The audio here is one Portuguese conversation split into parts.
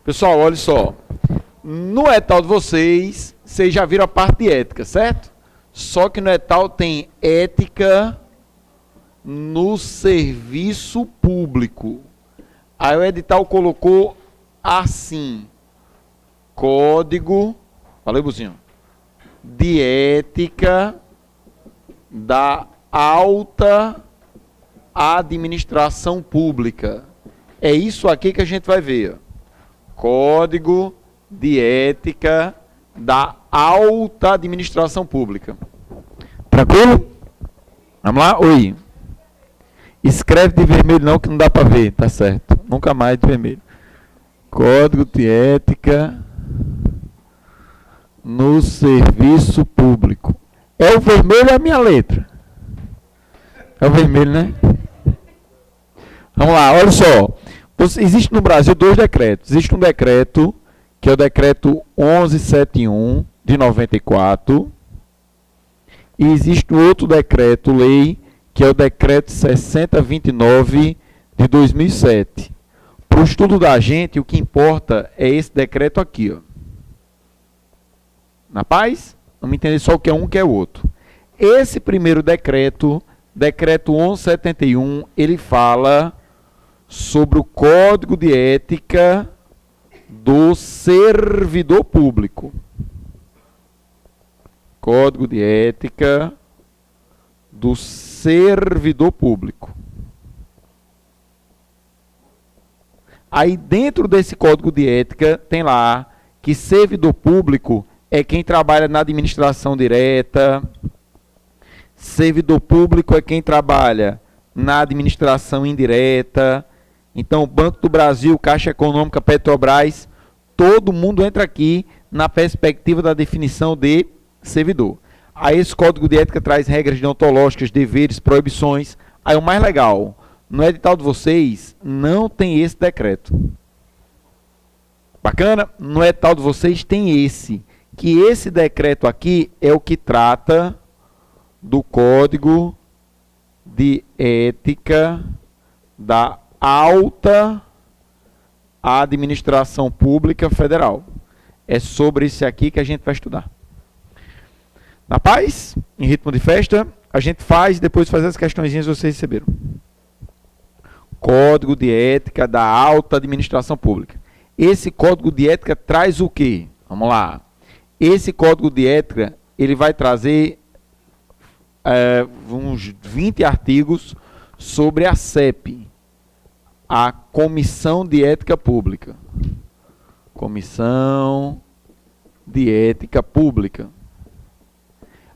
Pessoal, olha só. No edital de vocês já viram a parte de ética, certo? Só que no edital tem ética no serviço público. Aí o edital colocou assim: Código, valeu, Buzinho, de ética da alta administração pública. É isso aqui que a gente vai ver. Código de ética da alta administração pública. Tranquilo? Vamos lá? Oi. Escreve de vermelho não, que não dá para ver, tá certo. Nunca mais de vermelho. Código de ética no serviço público. É o vermelho a minha letra? É o vermelho, né? Vamos lá, olha só. Existe no Brasil dois decretos. Existe um decreto, que é o decreto 1171 de 94. E existe outro decreto, lei, que é o decreto 6029 de 2007. Para o estudo da gente, o que importa é esse decreto aqui, ó. Na paz? Vamos entender só o que é um e o que é o outro. Esse primeiro decreto, decreto 1171, ele fala sobre o Código de Ética do Servidor Público. Código de Ética do Servidor Público. Aí dentro desse Código de Ética tem lá que servidor público é quem trabalha na administração direta, servidor público é quem trabalha na administração indireta. Então, o Banco do Brasil, Caixa Econômica, Petrobras, todo mundo entra aqui na perspectiva da definição de servidor. Aí esse Código de Ética traz regras deontológicas, deveres, proibições. Aí o mais legal, no edital de vocês não tem esse decreto. Bacana? No edital de vocês tem esse. Que esse decreto aqui é o que trata do Código de Ética da Alta Administração Pública Federal. É sobre esse aqui que a gente vai estudar. Na paz, em ritmo de festa, a gente faz, depois faz as questõezinhas que vocês receberam. Código de Ética da Alta Administração Pública. Esse Código de Ética traz o quê? Vamos lá. Esse Código de Ética, ele vai trazer uns 20 artigos sobre a CEP, a Comissão de Ética Pública. Comissão de Ética Pública.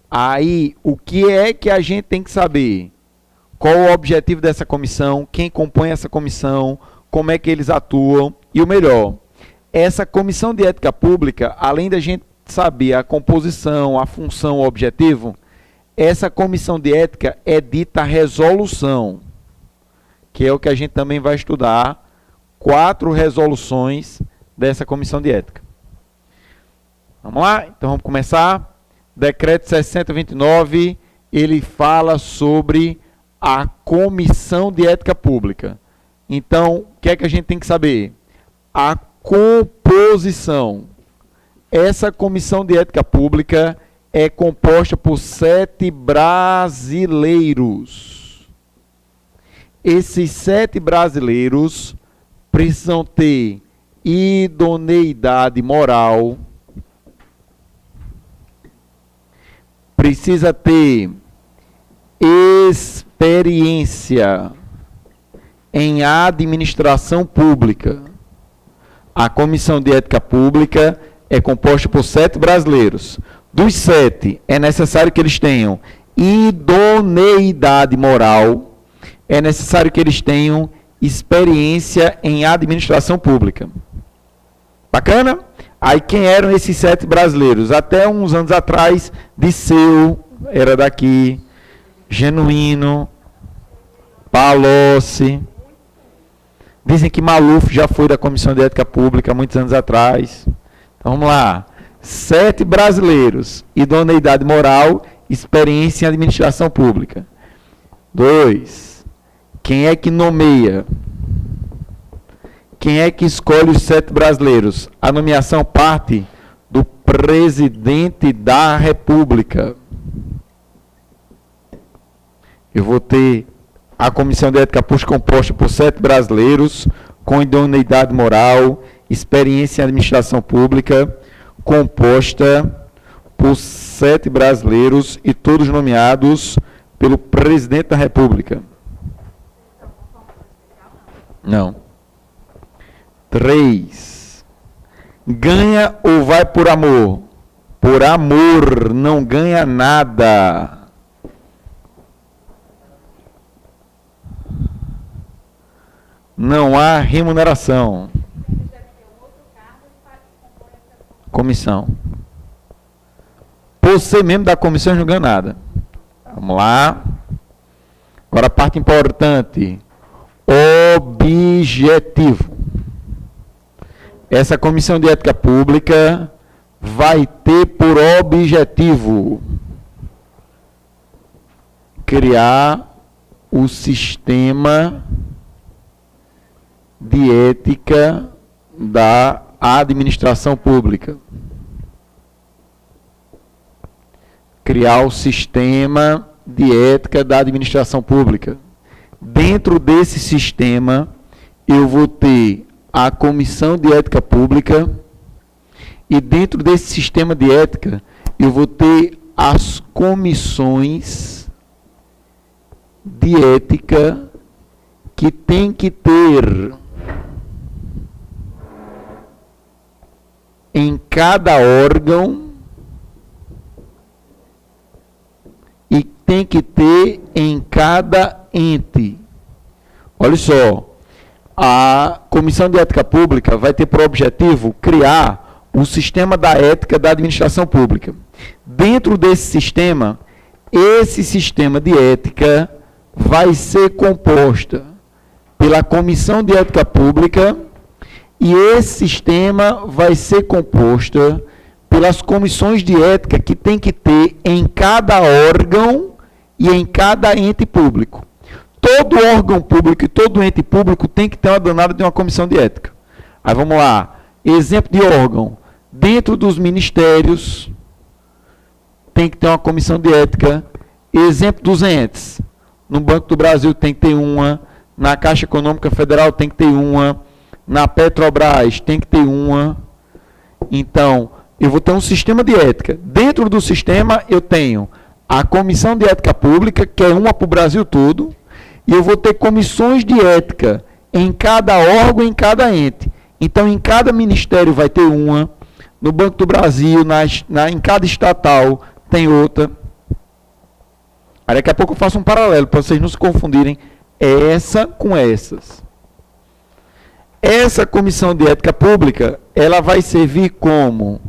Aí, o que é que a gente tem que saber? Qual o objetivo dessa comissão? Quem compõe essa comissão? Como é que eles atuam? E o melhor, essa Comissão de Ética Pública, além da gente saber a composição, a função, o objetivo, essa Comissão de Ética é dita resolução, que é o que a gente também vai estudar, 4 resoluções dessa Comissão de Ética. Vamos lá? Então vamos começar. Decreto 6029, ele fala sobre a Comissão de Ética Pública. Então, o que é que a gente tem que saber? A composição. Essa Comissão de Ética Pública é composta por 7 brasileiros. Esses 7 brasileiros precisam ter idoneidade moral, precisa ter experiência em administração pública. A Comissão de Ética Pública é composta por 7 brasileiros. Dos 7, é necessário que eles tenham idoneidade moral, é necessário que eles tenham experiência em administração pública. Bacana? Aí quem eram esses 7 brasileiros? Até uns anos atrás, Disseu, era daqui, Genuíno, Palocci. Dizem que Maluf já foi da Comissão de Ética Pública há muitos anos atrás. Então vamos lá. 7 brasileiros, idoneidade moral, experiência em administração pública. 2. Quem é que nomeia? Quem é que escolhe os 7 brasileiros? A nomeação parte do presidente da República. Eu vou ter a comissão de ética pública composta por 7 brasileiros com idoneidade moral, experiência em administração pública, composta por 7 brasileiros e todos nomeados pelo presidente da República. Não. 3. Ganha ou vai por amor? Por amor, não ganha nada. Não há remuneração. Comissão. Por ser membro da comissão, não ganha nada. Vamos lá. Agora a parte importante. Objetivo. Essa comissão de ética pública vai ter por objetivo criar o sistema de ética da administração pública. Criar o sistema de ética da administração pública. Dentro desse sistema, eu vou ter a comissão de ética pública e dentro desse sistema de ética, eu vou ter as comissões de ética que tem que ter em cada órgão e tem que ter em cada ente. Olha só, a Comissão de Ética Pública vai ter por objetivo criar o sistema da ética da administração pública. Dentro desse sistema, esse sistema de ética vai ser composta pela Comissão de Ética Pública e esse sistema vai ser composto pelas comissões de ética que tem que ter em cada órgão e em cada ente público. Todo órgão público e todo ente público tem que ter uma danada de uma comissão de ética. Aí vamos lá. Exemplo de órgão. Dentro dos ministérios tem que ter uma comissão de ética. Exemplo dos entes. No Banco do Brasil tem que ter uma. Na Caixa Econômica Federal tem que ter uma. Na Petrobras tem que ter uma. Então, eu vou ter um sistema de ética. Dentro do sistema eu tenho a Comissão de Ética Pública, que é uma para o Brasil todo, e eu vou ter comissões de ética em cada órgão, em cada ente. Então, em cada ministério vai ter uma, no Banco do Brasil, em cada estatal tem outra. Aí daqui a pouco eu faço um paralelo, para vocês não se confundirem essa com essas. Essa Comissão de Ética Pública, ela vai servir como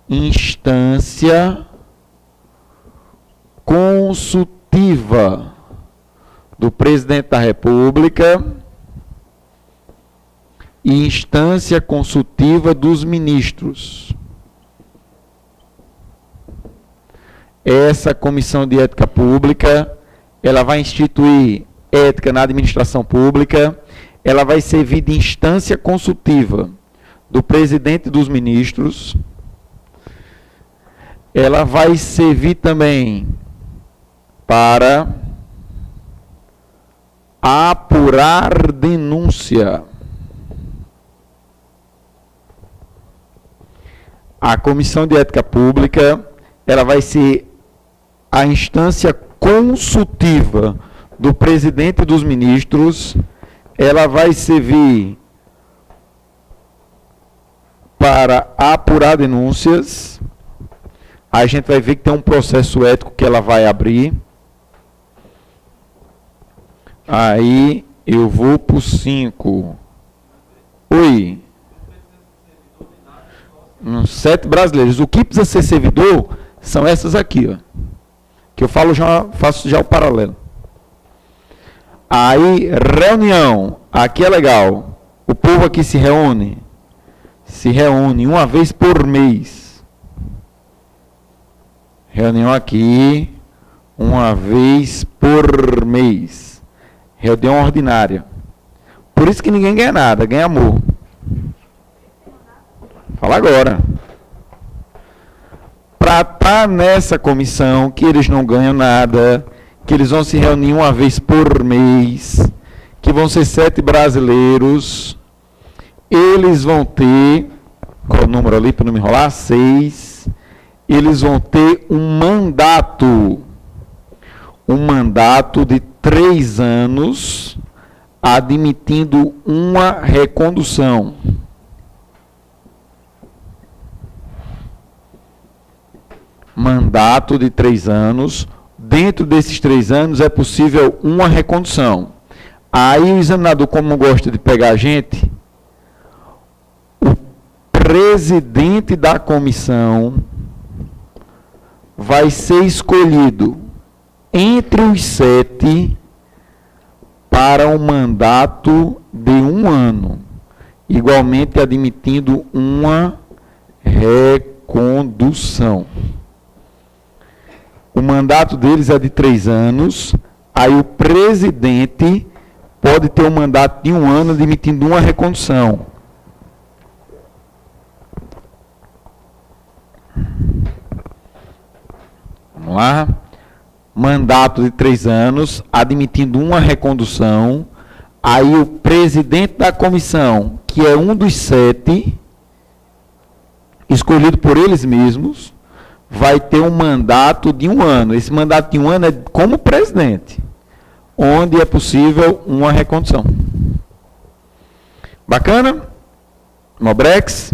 instância consultiva do Presidente da República e instância consultiva dos ministros. Essa Comissão de Ética Pública, ela vai instituir ética na administração pública, ela vai servir de instância consultiva do Presidente e dos ministros, ela vai servir também para apurar denúncia. A Comissão de Ética Pública, ela vai ser a instância consultiva do Presidente e dos ministros, ela vai servir para apurar denúncias. A gente vai ver que tem um processo ético que ela vai abrir. Aí eu vou para o 5. Oi. 7 brasileiros. O que precisa ser servidor são essas aqui, ó. Que eu falo faço já o paralelo. Aí, reunião. Aqui é legal. O povo aqui se reúne uma vez por mês. Reunião aqui, uma vez por mês. Reunião ordinária. Por isso que ninguém ganha nada, ganha amor. Fala agora. Para estar nessa comissão, que eles não ganham nada, que eles vão se reunir uma vez por mês, que vão ser 7 brasileiros, eles vão ter, qual é o número ali para não me enrolar? 6. Eles vão ter um mandato de 3 anos, admitindo uma recondução. Mandato de 3 anos. Dentro desses 3 anos é possível uma recondução. Aí o examinador, como gosta de pegar a gente, o presidente da comissão vai ser escolhido entre os 7 para um mandato de 1 ano, igualmente admitindo uma recondução. O mandato deles é de 3 anos, aí o presidente pode ter um mandato de 1 ano admitindo uma recondução. Vamos lá. Mandato de 3 anos, admitindo uma recondução. Aí o presidente da comissão, que é um dos 7, escolhido por eles mesmos, vai ter um mandato de 1 ano. Esse mandato de 1 ano é como presidente, onde é possível uma recondução. Bacana? Mobrex?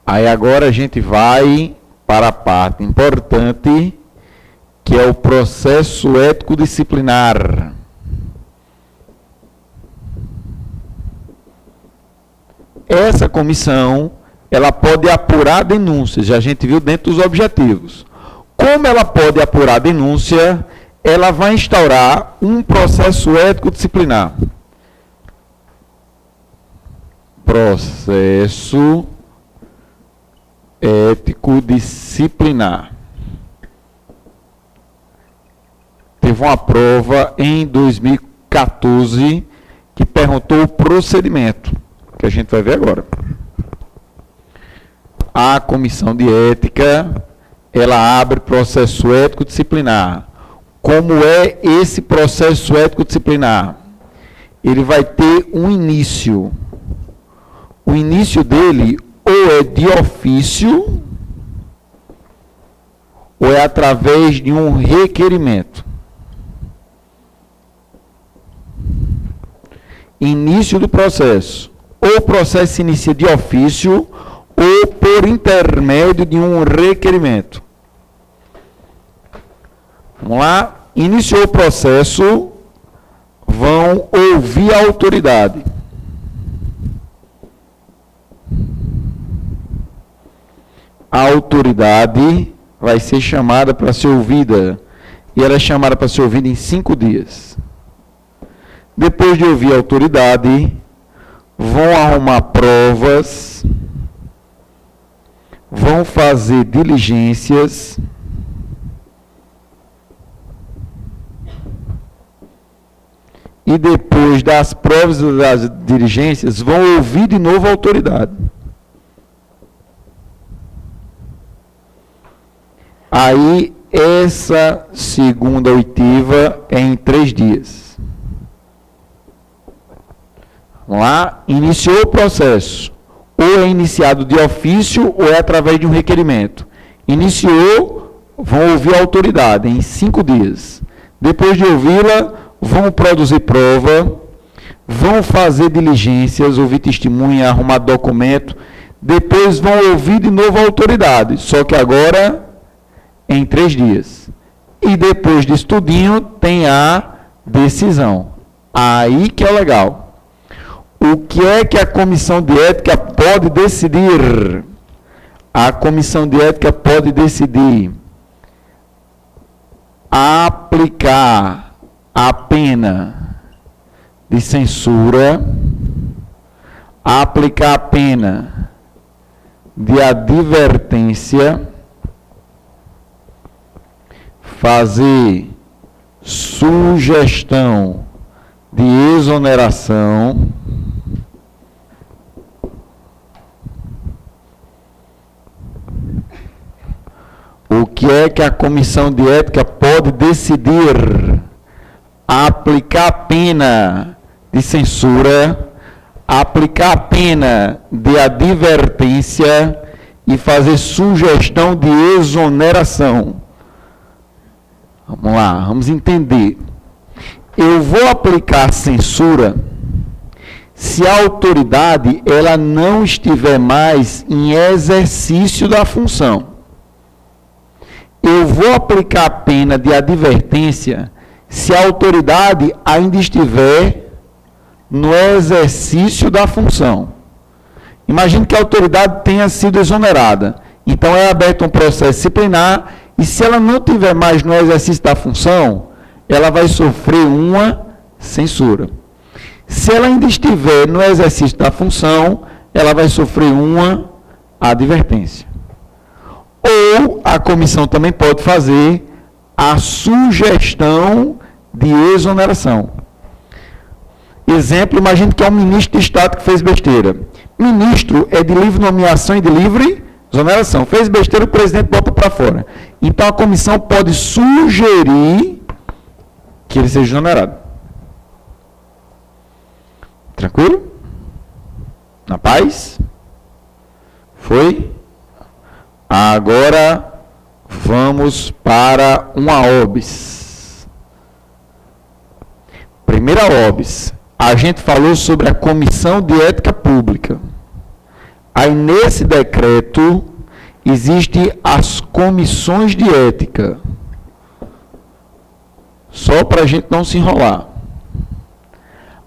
Aí agora a gente vai para a parte importante, que é o processo ético disciplinar. Essa comissão, ela pode apurar denúncias, já a gente viu dentro dos objetivos. Como ela pode apurar denúncia, ela vai instaurar um processo ético disciplinar. Processo ético disciplinar. Teve uma prova em 2014 que perguntou o procedimento, que a gente vai ver agora. A comissão de ética, ela abre processo ético disciplinar. Como é esse processo ético disciplinar? Ele vai ter um início. O início dele ou é de ofício, ou é através de um requerimento. Início do processo. Ou o processo se inicia de ofício, ou por intermédio de um requerimento. Vamos lá. Iniciou o processo, vão ouvir a autoridade. A autoridade vai ser chamada para ser ouvida, e ela é chamada para ser ouvida em 5 dias. Depois de ouvir a autoridade, vão arrumar provas, vão fazer diligências, e depois das provas e das diligências, vão ouvir de novo a autoridade. Aí, essa segunda oitiva é em 3 dias. Vamos lá? Iniciou o processo. Ou é iniciado de ofício, ou é através de um requerimento. Iniciou, vão ouvir a autoridade em 5 dias. Depois de ouvi-la, vão produzir prova, vão fazer diligências, ouvir testemunha, arrumar documento. Depois vão ouvir de novo a autoridade. Só que agora em 3 dias. E depois de estudinho, tem a decisão. Aí que é legal. O que é que a comissão de ética pode decidir? A comissão de ética pode decidir aplicar a pena de censura, aplicar a pena de advertência, fazer sugestão de exoneração o que é que a comissão de ética pode decidir? Aplicar a pena de censura, aplicar a pena de advertência e fazer sugestão de exoneração. Vamos lá, vamos entender. Eu vou aplicar censura se a autoridade ela não estiver mais em exercício da função. Eu vou aplicar a pena de advertência se a autoridade ainda estiver no exercício da função. Imagine que a autoridade tenha sido exonerada. Então é aberto um processo disciplinar e se ela não estiver mais no exercício da função, ela vai sofrer uma censura. Se ela ainda estiver no exercício da função, ela vai sofrer uma advertência. Ou a comissão também pode fazer a sugestão de exoneração. Exemplo, imagine que é um ministro de Estado que fez besteira. Ministro é de livre nomeação e de livre exoneração. Fez besteira, o presidente bota para fora. Então a comissão pode sugerir que ele seja exonerado. Tranquilo? Na paz? Foi? Agora vamos para uma OBS. Primeira OBS. A gente falou sobre a Comissão de Ética Pública. Aí nesse decreto existem as comissões de ética. Só para a gente não se enrolar.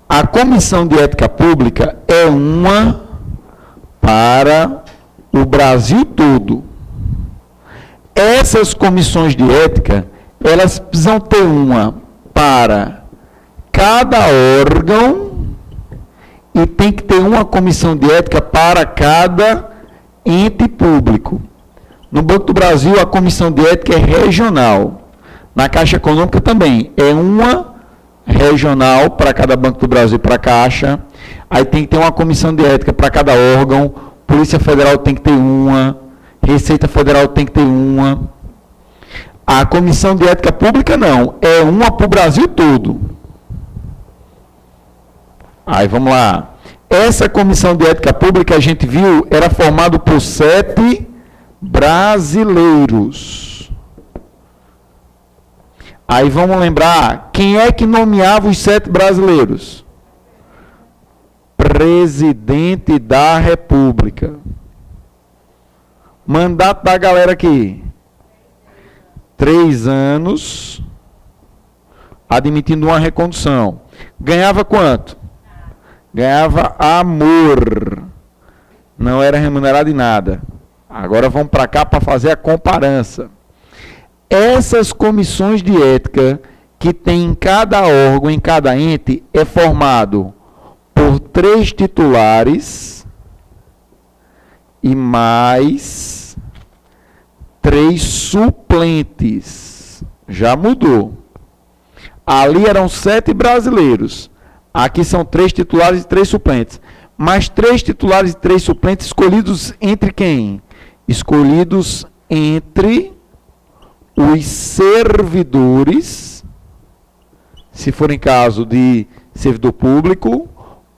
A Comissão de Ética Pública é uma para o Brasil todo. Essas comissões de ética, elas precisam ter uma para cada órgão e tem que ter uma comissão de ética para cada ente público. No Banco do Brasil, a comissão de ética é regional. Na Caixa Econômica também. É uma regional para cada Banco do Brasil e para a Caixa. Aí tem que ter uma comissão de ética para cada órgão. Polícia Federal tem que ter uma. Receita Federal tem que ter uma. A Comissão de Ética Pública não. É uma para o Brasil todo. Aí vamos lá. Essa Comissão de Ética Pública, a gente viu, era formada por 7 brasileiros. Aí vamos lembrar, quem é que nomeava os 7 brasileiros? Presidente da República. Mandato da galera aqui. 3 anos, admitindo uma recondução. Ganhava quanto? Ganhava amor. Não era remunerado em nada. Agora vamos para cá para fazer a comparança. Essas comissões de ética que tem em cada órgão, em cada ente, é formado por 3 titulares e mais 3 suplentes. Já mudou. Ali eram 7 brasileiros. Aqui são 3 titulares e 3 suplentes. Mas 3 titulares e 3 suplentes escolhidos entre quem? Escolhidos entre os servidores, se for em caso de servidor público,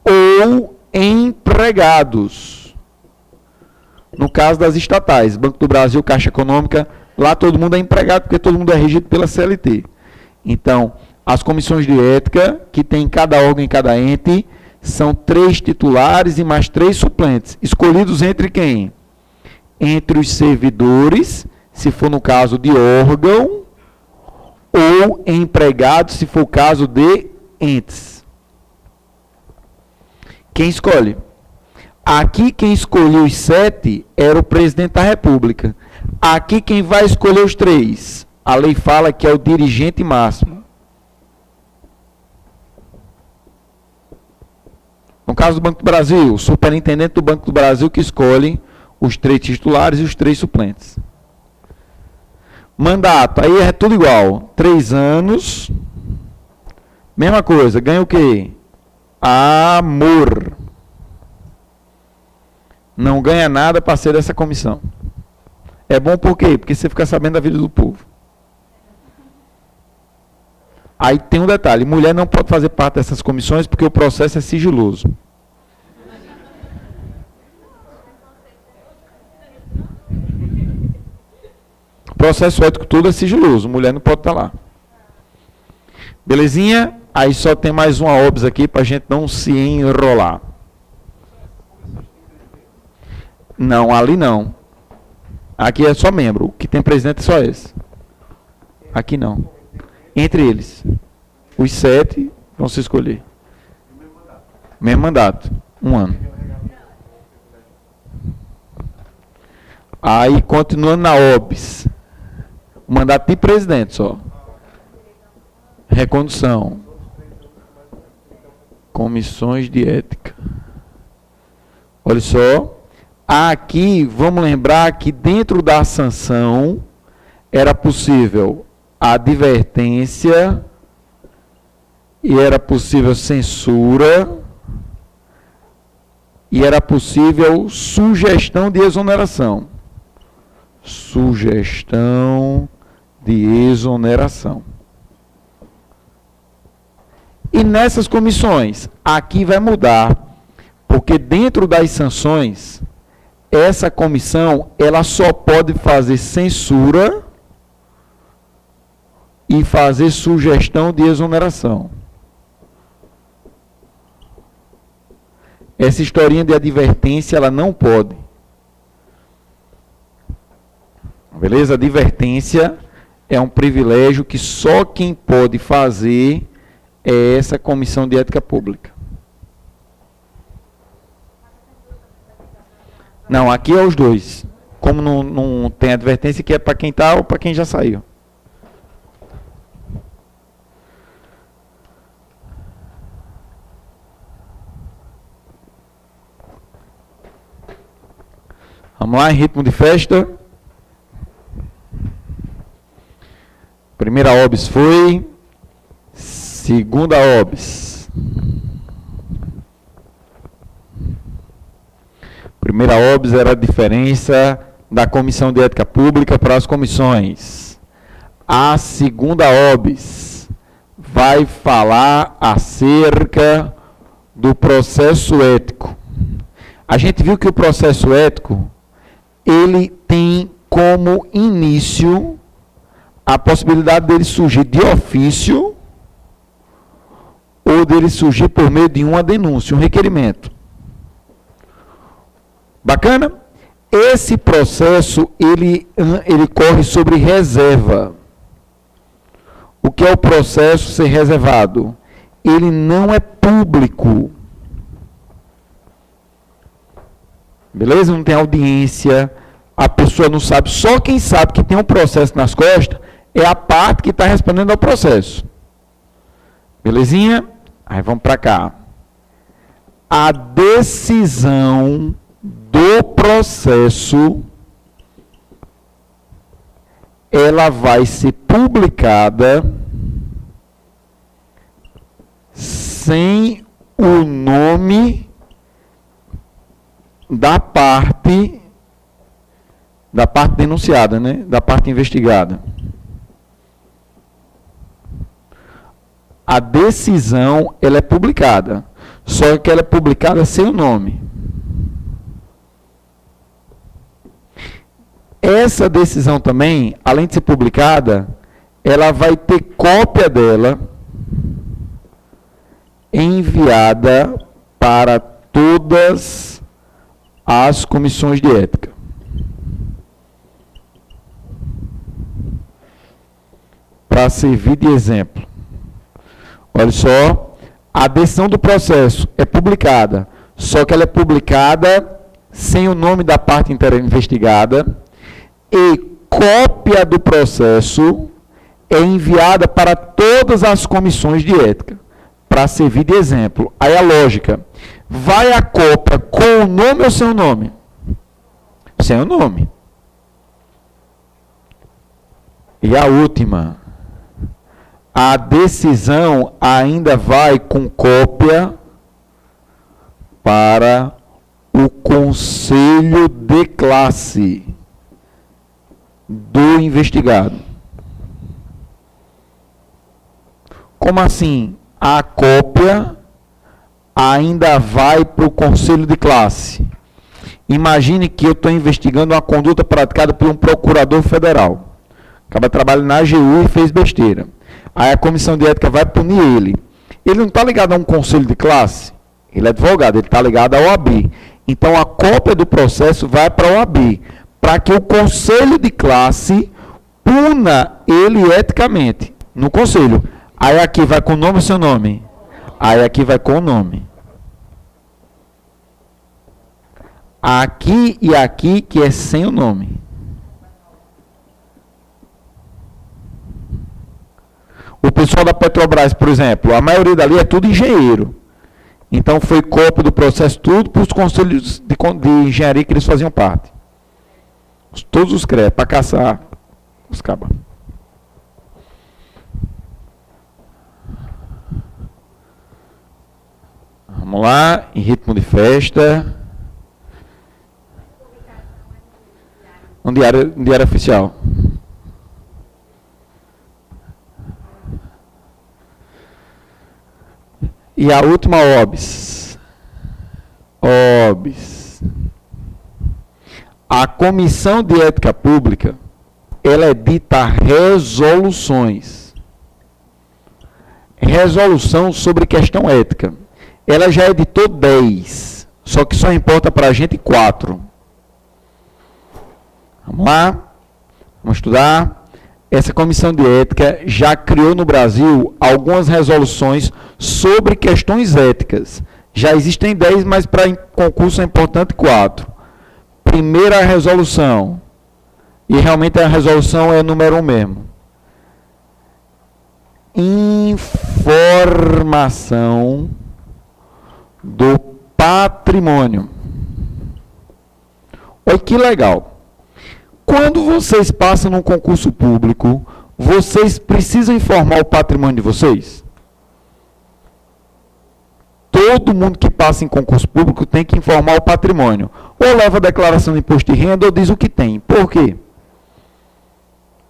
ou empregados. No caso das estatais, Banco do Brasil, Caixa Econômica, lá todo mundo é empregado, porque todo mundo é regido pela CLT. Então, as comissões de ética, que tem em cada órgão, em cada ente, são 3 titulares e mais 3 suplentes. Escolhidos entre quem? Entre os servidores, se for no caso de órgão, ou empregados, se for o caso de entes. Quem escolhe? Aqui quem escolheu os 7 era o presidente da República. Aqui quem vai escolher os 3? A lei fala que é o dirigente máximo. No caso do Banco do Brasil, o superintendente do Banco do Brasil que escolhe os 3 titulares e os 3 suplentes. Mandato, aí é tudo igual. 3 anos, Mesma coisa, ganha o quê? Amor. Não ganha nada para ser dessa comissão. É bom por quê? Porque você fica sabendo da vida do povo. Aí tem um detalhe, mulher não pode fazer parte dessas comissões porque o processo é sigiloso. O processo ético todo é sigiloso, mulher não pode estar lá. Belezinha? Aí só tem mais uma OBS aqui para a gente não se enrolar. Não, ali não. Aqui é só membro. O que tem presidente é só esse. Aqui não. Entre eles. Os 7 vão se escolher. Mesmo mandato. 1 ano. Aí, continuando na OBS. O mandato de presidente só. Recondução. Comissões de ética. Olha só. Aqui, vamos lembrar que dentro da sanção era possível advertência e era possível censura e era possível sugestão de exoneração. Sugestão de exoneração. E nessas comissões, aqui vai mudar, porque dentro das sanções, essa comissão, ela só pode fazer censura e fazer sugestão de exoneração. Essa historinha de advertência, ela não pode. Beleza? Advertência é um privilégio que só quem pode fazer é essa comissão de ética pública. Não, aqui é os dois. Como não tem advertência, que é para quem está ou para quem já saiu. Vamos lá, em ritmo de festa. Primeira OBS foi. Segunda OBS. Primeira OBS era a diferença da Comissão de Ética Pública para as comissões. A segunda OBS vai falar acerca do processo ético. A gente viu que o processo ético, ele tem como início a possibilidade dele surgir de ofício ou dele surgir por meio de uma denúncia, um requerimento. Bacana? Esse processo, ele corre sobre reserva. O que é o processo ser reservado? Ele não é público. Beleza? Não tem audiência, a pessoa não sabe. Só quem sabe que tem um processo nas costas é a parte que está respondendo ao processo. Belezinha? Aí vamos para cá. A decisão do processo, ela vai ser publicada sem o nome da parte denunciada, né? Da parte investigada. A decisão, ela é publicada, só que ela é publicada sem o nome. Essa decisão também, além de ser publicada, ela vai ter cópia dela enviada para todas as comissões de ética. Para servir de exemplo. Olha só, a decisão do processo é publicada, só que ela é publicada sem o nome da parte investigada, e cópia do processo é enviada para todas as comissões de ética, para servir de exemplo. Aí a lógica, vai a cópia com o nome ou sem o nome? Sem o nome. E a última, a decisão ainda vai com cópia para o conselho de classe do investigado. Como assim? A cópia ainda vai para o conselho de classe. Imagine que eu estou investigando uma conduta praticada por um procurador federal. Acaba trabalhando na AGU e fez besteira. Aí a comissão de ética vai punir ele. Ele não está ligado a um conselho de classe. Ele é advogado, ele está ligado ao OAB. Então a cópia do processo vai para o OAB, para que o conselho de classe puna ele eticamente no conselho. Aí aqui vai com o nome ou seu nome? Aí aqui vai com o nome. Aqui e aqui que é sem o nome. O pessoal da Petrobras, por exemplo, a maioria dali é tudo engenheiro. Então foi cópia do processo tudo para os conselhos de engenharia que eles faziam parte. Todos os créditos, para caçar os cabas. Vamos lá, em ritmo de festa. Um diário oficial. E a última OBS. A Comissão de Ética Pública, ela edita resoluções. Resolução sobre questão ética. Ela já editou 10, só que só importa para a gente 4. Vamos lá, vamos estudar. Essa comissão de ética já criou no Brasil algumas resoluções sobre questões éticas. Já existem 10, mas para concurso é importante 4. Primeira resolução, e realmente a resolução é número 1 mesmo. Informação do patrimônio. Olha que legal. Quando vocês passam num concurso público, vocês precisam informar o patrimônio de vocês? Todo mundo que passa em concurso público tem que informar o patrimônio. Ou leva a declaração de imposto de renda ou diz o que tem. Por quê?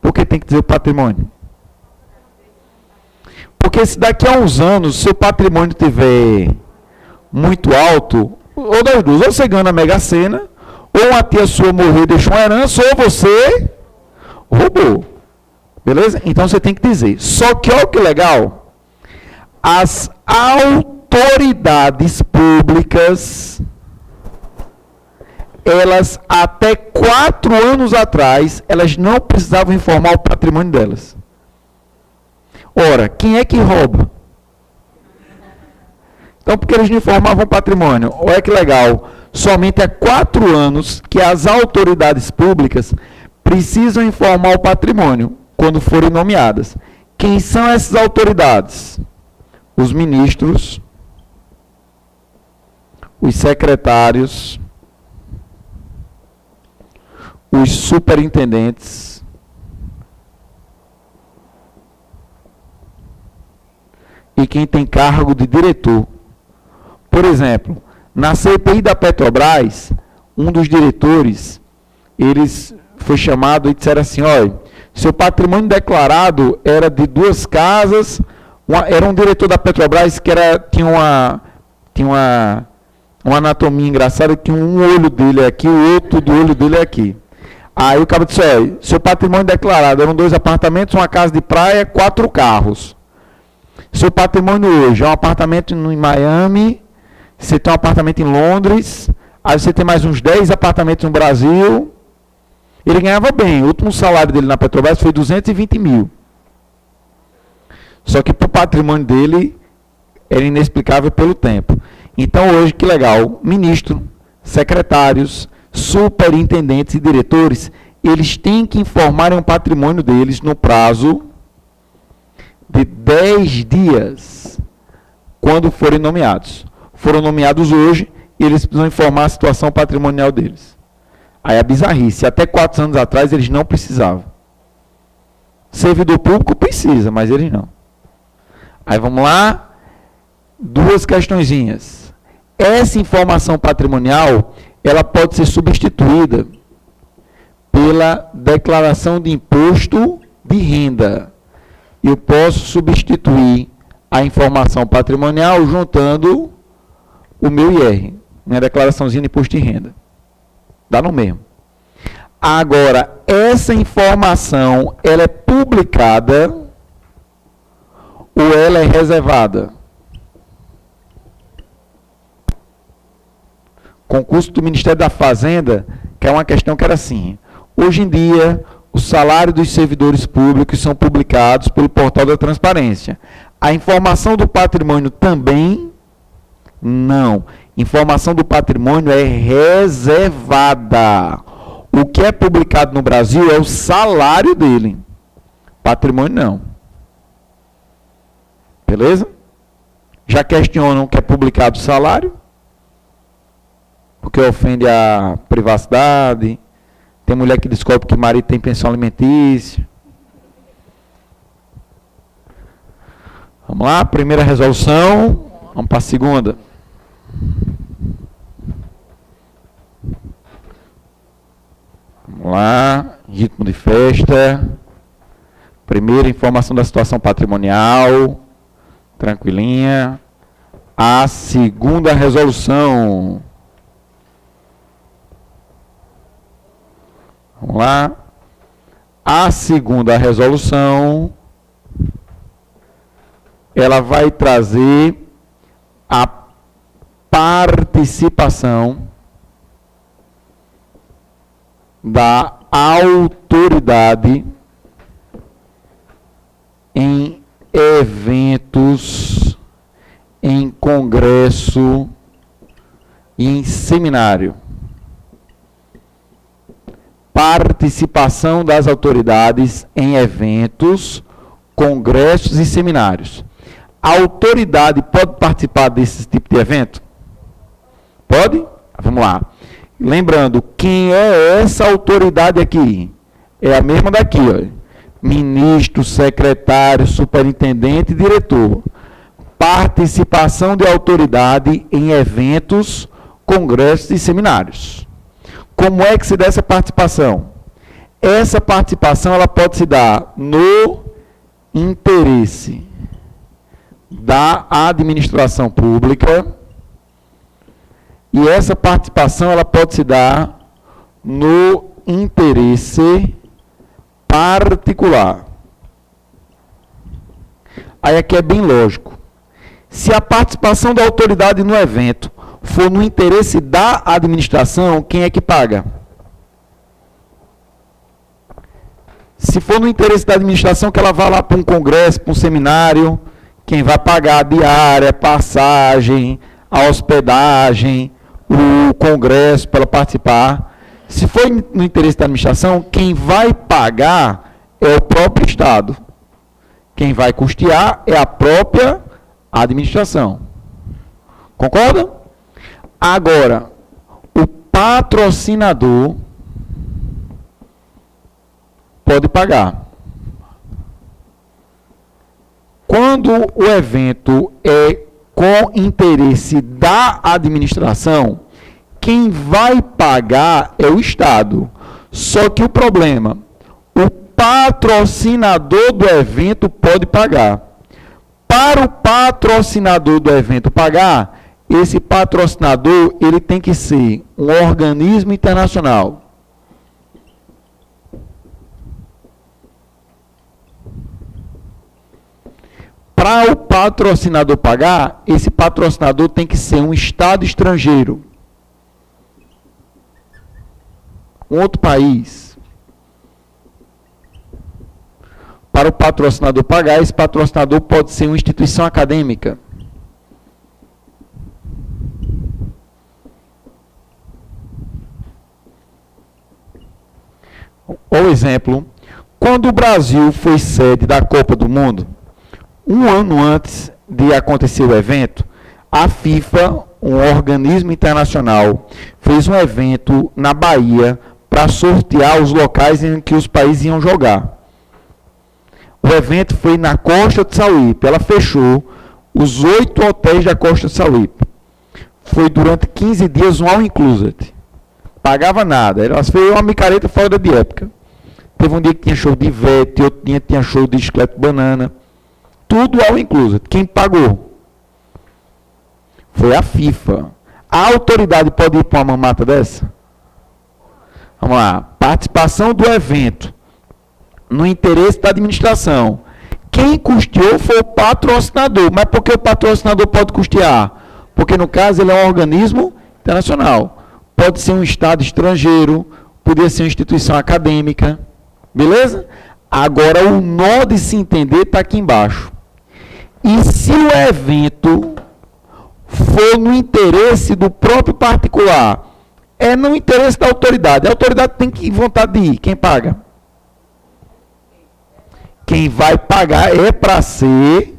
Porque tem que dizer o patrimônio. Porque se daqui a uns anos seu patrimônio estiver muito alto, ou das duas, ou você ganha na Mega Sena, ou uma tia sua morreu e deixou uma herança, ou você roubou. Beleza? Então você tem que dizer. Só que olha que legal. As autoridades públicas, elas até 4 anos atrás, elas não precisavam informar o patrimônio delas. Ora, quem é que rouba? Então, porque eles não informavam o patrimônio? Olha que legal. Somente há 4 anos que as autoridades públicas precisam informar o patrimônio quando forem nomeadas. Quem são essas autoridades? Os ministros, os secretários, os superintendentes, e quem tem cargo de diretor. Por exemplo, na CPI da Petrobras, um dos diretores, eles foi chamado e disseram assim, olha, seu patrimônio declarado era de 2 casas, era um diretor da Petrobras que tinha uma anatomia engraçada, que um olho dele é aqui, o outro do olho dele é aqui. Aí o cara disse, olha, seu patrimônio declarado eram 2 apartamentos, uma casa de praia, 4 carros. Seu patrimônio hoje é um apartamento em Miami, você tem um apartamento em Londres, aí você tem mais uns 10 apartamentos no Brasil. Ele ganhava bem, o último salário dele na Petrobras foi 220 mil. Só que para o patrimônio dele era inexplicável pelo tempo. Então hoje, que legal, ministro, secretários, superintendentes e diretores, eles têm que informarem o patrimônio deles no prazo de 10 dias, quando forem nomeados. Foram nomeados hoje, eles precisam informar a situação patrimonial deles. Aí a bizarrice, até 4 anos atrás eles não precisavam. Servidor público precisa, mas eles não. Aí vamos lá, duas questõezinhas. Essa informação patrimonial, ela pode ser substituída pela declaração de imposto de renda. Eu posso substituir a informação patrimonial juntando o meu IR, minha declaraçãozinha de imposto de renda. Dá no mesmo. Agora, essa informação, ela é publicada ou ela é reservada? Concurso do Ministério da Fazenda, que é uma questão que era assim. Hoje em dia, o salário dos servidores públicos são publicados pelo portal da transparência. A informação do patrimônio também? Não. Informação do patrimônio é reservada. O que é publicado no Brasil é o salário dele. Patrimônio não. Beleza? Já questionam que é publicado o salário? Porque ofende a privacidade. Tem mulher que descobre que o marido tem pensão alimentícia. Vamos lá, primeira resolução. Vamos para a segunda. Vamos lá, ritmo de festa. Primeira, informação da situação patrimonial. Tranquilinha. A segunda resolução. Vamos lá. A segunda resolução, ela vai trazer a participação da autoridade em eventos, em congresso e em seminário. Participação das autoridades em eventos, congressos e seminários. A autoridade pode participar desse tipo de evento? Pode? Vamos lá. Lembrando, quem é essa autoridade aqui? É a mesma daqui, ó. Ministro, secretário, superintendente e diretor. Participação de autoridade em eventos, congressos e seminários. Como é que se dá essa participação? Essa participação ela pode se dar no interesse da administração pública e essa participação ela pode se dar no interesse particular. Aí aqui é bem lógico. Se a participação da autoridade no evento for no interesse da administração, quem é que paga? Se for no interesse da administração, que ela vá lá para um congresso, para um seminário, quem vai pagar a diária, a passagem, a hospedagem, o congresso para ela participar. Se for no interesse da administração, quem vai pagar é o próprio Estado. Quem vai custear é a própria administração. Concorda? Agora, o patrocinador pode pagar. Quando o evento é com interesse da administração, quem vai pagar é o Estado. Só que o problema, o patrocinador do evento pode pagar. Para o patrocinador do evento pagar, esse patrocinador ele tem que ser um organismo internacional. Para o patrocinador pagar, esse patrocinador tem que ser um Estado estrangeiro. Um outro país. Para o patrocinador pagar, esse patrocinador pode ser uma instituição acadêmica. Por exemplo, quando o Brasil foi sede da Copa do Mundo, um ano antes de acontecer o evento, a FIFA, um organismo internacional, fez um evento na Bahia para sortear os locais em que os países iam jogar. O evento foi na Costa de Sauípe. Ela fechou os 8 hotéis da Costa de Sauípe. Foi durante 15 dias um all-inclusive. Pagava nada. Ela fez uma micareta fora de época. Teve um dia que tinha show de Ivete, outro dia tinha show de Chiclete Banana. Tudo all-inclusive. Quem pagou? Foi a FIFA. A autoridade pode ir para uma mamata dessa? Vamos lá. Participação do evento no interesse da administração. Quem custeou foi o patrocinador. Mas por que o patrocinador pode custear? Porque, no caso, ele é um organismo internacional. Pode ser um estado estrangeiro, poderia ser uma instituição acadêmica. Beleza? Agora, o nó de se entender está aqui embaixo. E se o evento for no interesse do próprio particular, é no interesse da autoridade. A autoridade tem que vontade de ir. Quem paga? Quem vai pagar é para ser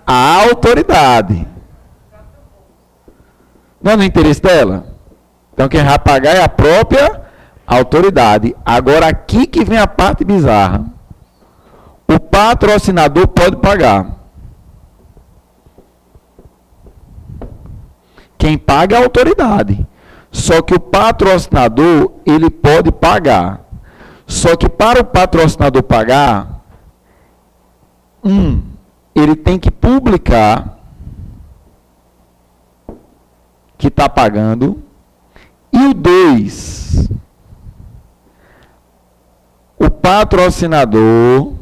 a autoridade. Não é no interesse dela? Então quem vai pagar é a própria autoridade. Agora aqui que vem a parte bizarra. O patrocinador pode pagar. Quem paga é a autoridade. Só que o patrocinador, ele pode pagar. Só que para o patrocinador pagar, ele tem que publicar que está pagando. E o 2, o patrocinador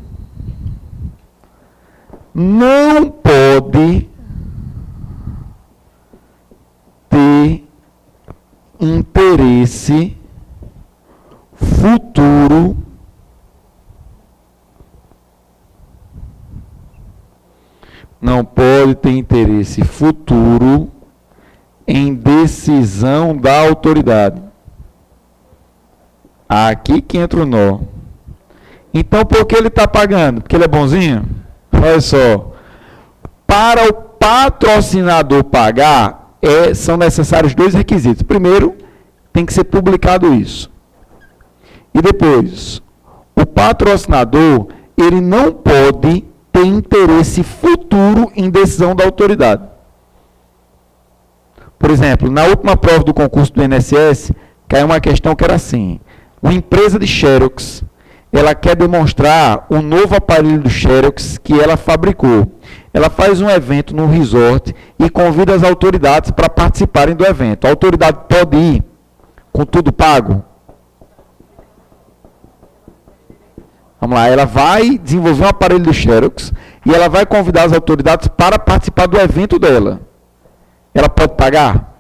não pode ter interesse futuro em decisão da autoridade. Aqui que entra o nó. Então, por que ele está pagando? Porque ele é bonzinho? Olha só. Para o patrocinador pagar, são necessários 2 requisitos. Primeiro, tem que ser publicado isso. E depois, o patrocinador, ele não pode ter interesse futuro em decisão da autoridade. Por exemplo, na última prova do concurso do INSS, caiu uma questão que era assim: uma empresa de Xerox, ela quer demonstrar um novo aparelho do Xerox que ela fabricou. Ela faz um evento no resort e convida as autoridades para participarem do evento. A autoridade pode ir com tudo pago? Vamos lá, ela vai desenvolver um aparelho do Xerox e ela vai convidar as autoridades para participar do evento dela. Ela pode pagar?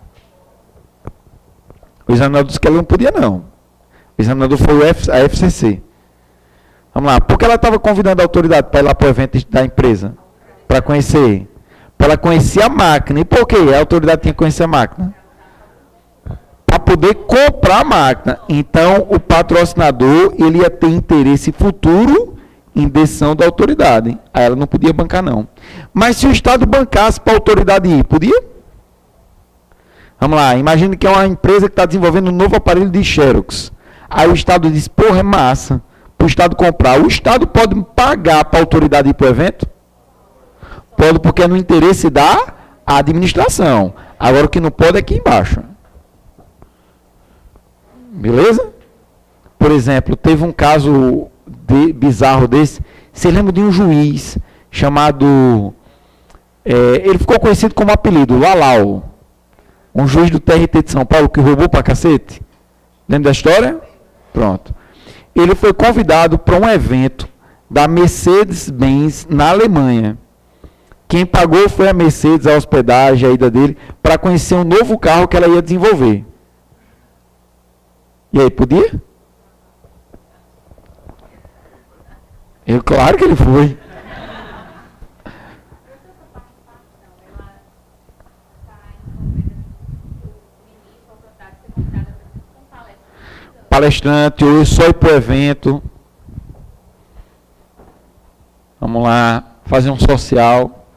O examinador disse que ela não podia, não. O examinador foi a FCC. Vamos lá, por que ela estava convidando a autoridade para ir lá para o evento da empresa? Para conhecer. Para ela conhecer a máquina. E por que a autoridade tinha que conhecer a máquina? Para poder comprar a máquina. Então, o patrocinador, ele ia ter interesse futuro em decisão da autoridade. Aí ela não podia bancar, não. Mas se o Estado bancasse para a autoridade ir, podia? Vamos lá, imagine que é uma empresa que está desenvolvendo um novo aparelho de Xerox. Aí o Estado diz, porra, é massa, para o Estado comprar. O Estado pode pagar para a autoridade ir para o evento? Pode, porque é no interesse da administração. Agora o que não pode é aqui embaixo. Beleza? Por exemplo, teve um caso bizarro desse. Você lembra de um juiz chamado... ele ficou conhecido como apelido, Lalau. Um juiz do TRT de São Paulo que roubou pra cacete. Lembra da história? Pronto. Ele foi convidado para um evento da Mercedes-Benz na Alemanha. Quem pagou foi a Mercedes, a hospedagem, a ida dele, para conhecer um novo carro que ela ia desenvolver. E aí, podia? Claro que ele foi. Palestrante, ou só ir para o evento. Vamos lá, fazer um social.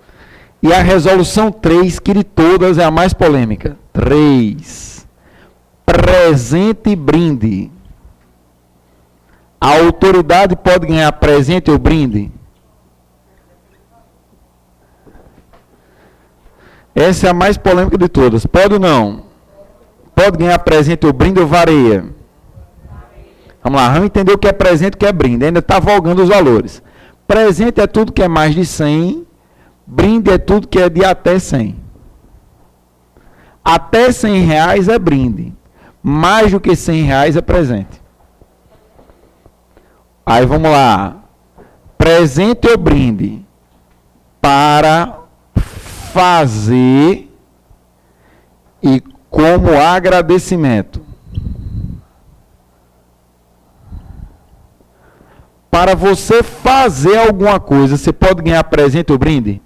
E a resolução 3, que de todas é a mais polêmica. 3. Presente e brinde. A autoridade pode ganhar presente ou brinde? Essa é a mais polêmica de todas. Pode ou não? Pode ganhar presente ou brinde ou varia? Vamos lá, vamos entender o que é presente e o que é brinde. Ainda está volgando os valores. Presente é tudo que é mais de 100. Brinde é tudo que é de até 100. Até 100 reais é brinde. Mais do que 100 reais é presente. Aí vamos lá. Presente ou brinde? Para fazer e como agradecimento. Para você fazer alguma coisa, você pode ganhar presente ou brinde?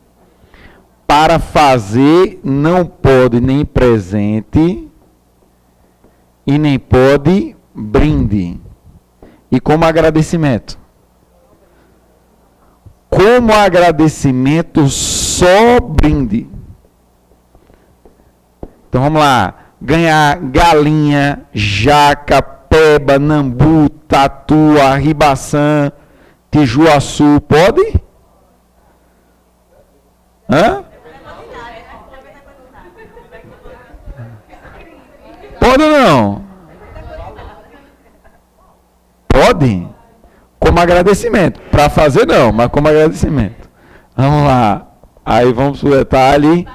Para fazer, não pode nem presente e nem pode brinde. E como agradecimento? Como agradecimento, só brinde. Então vamos lá. Ganhar galinha, jaca, peba, nambu, tatu, arribaçã, tijuaçu, pode? Hã? Pode ou não? Pode? Como agradecimento. Para fazer não, mas como agradecimento. Vamos lá. Aí vamos para o detalhe.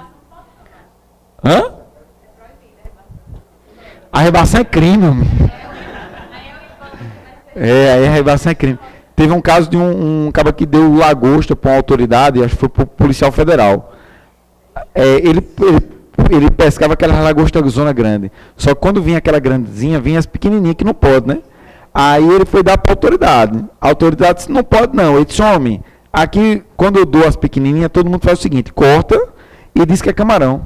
Hã? Arrebação é crime, amigo. Aí arrebação é crime. Teve um caso de um cara que deu lagosta para uma autoridade, acho que foi para o policial federal. Ele pescava aquela lagosta zona grande. Só que quando vinha aquela grandezinha, vinha as pequenininhas que não pode, né? Aí ele foi dar para a autoridade. A autoridade disse, não pode não. Ele disse, homem, aqui quando eu dou as pequenininhas, todo mundo faz o seguinte, corta e diz que é camarão.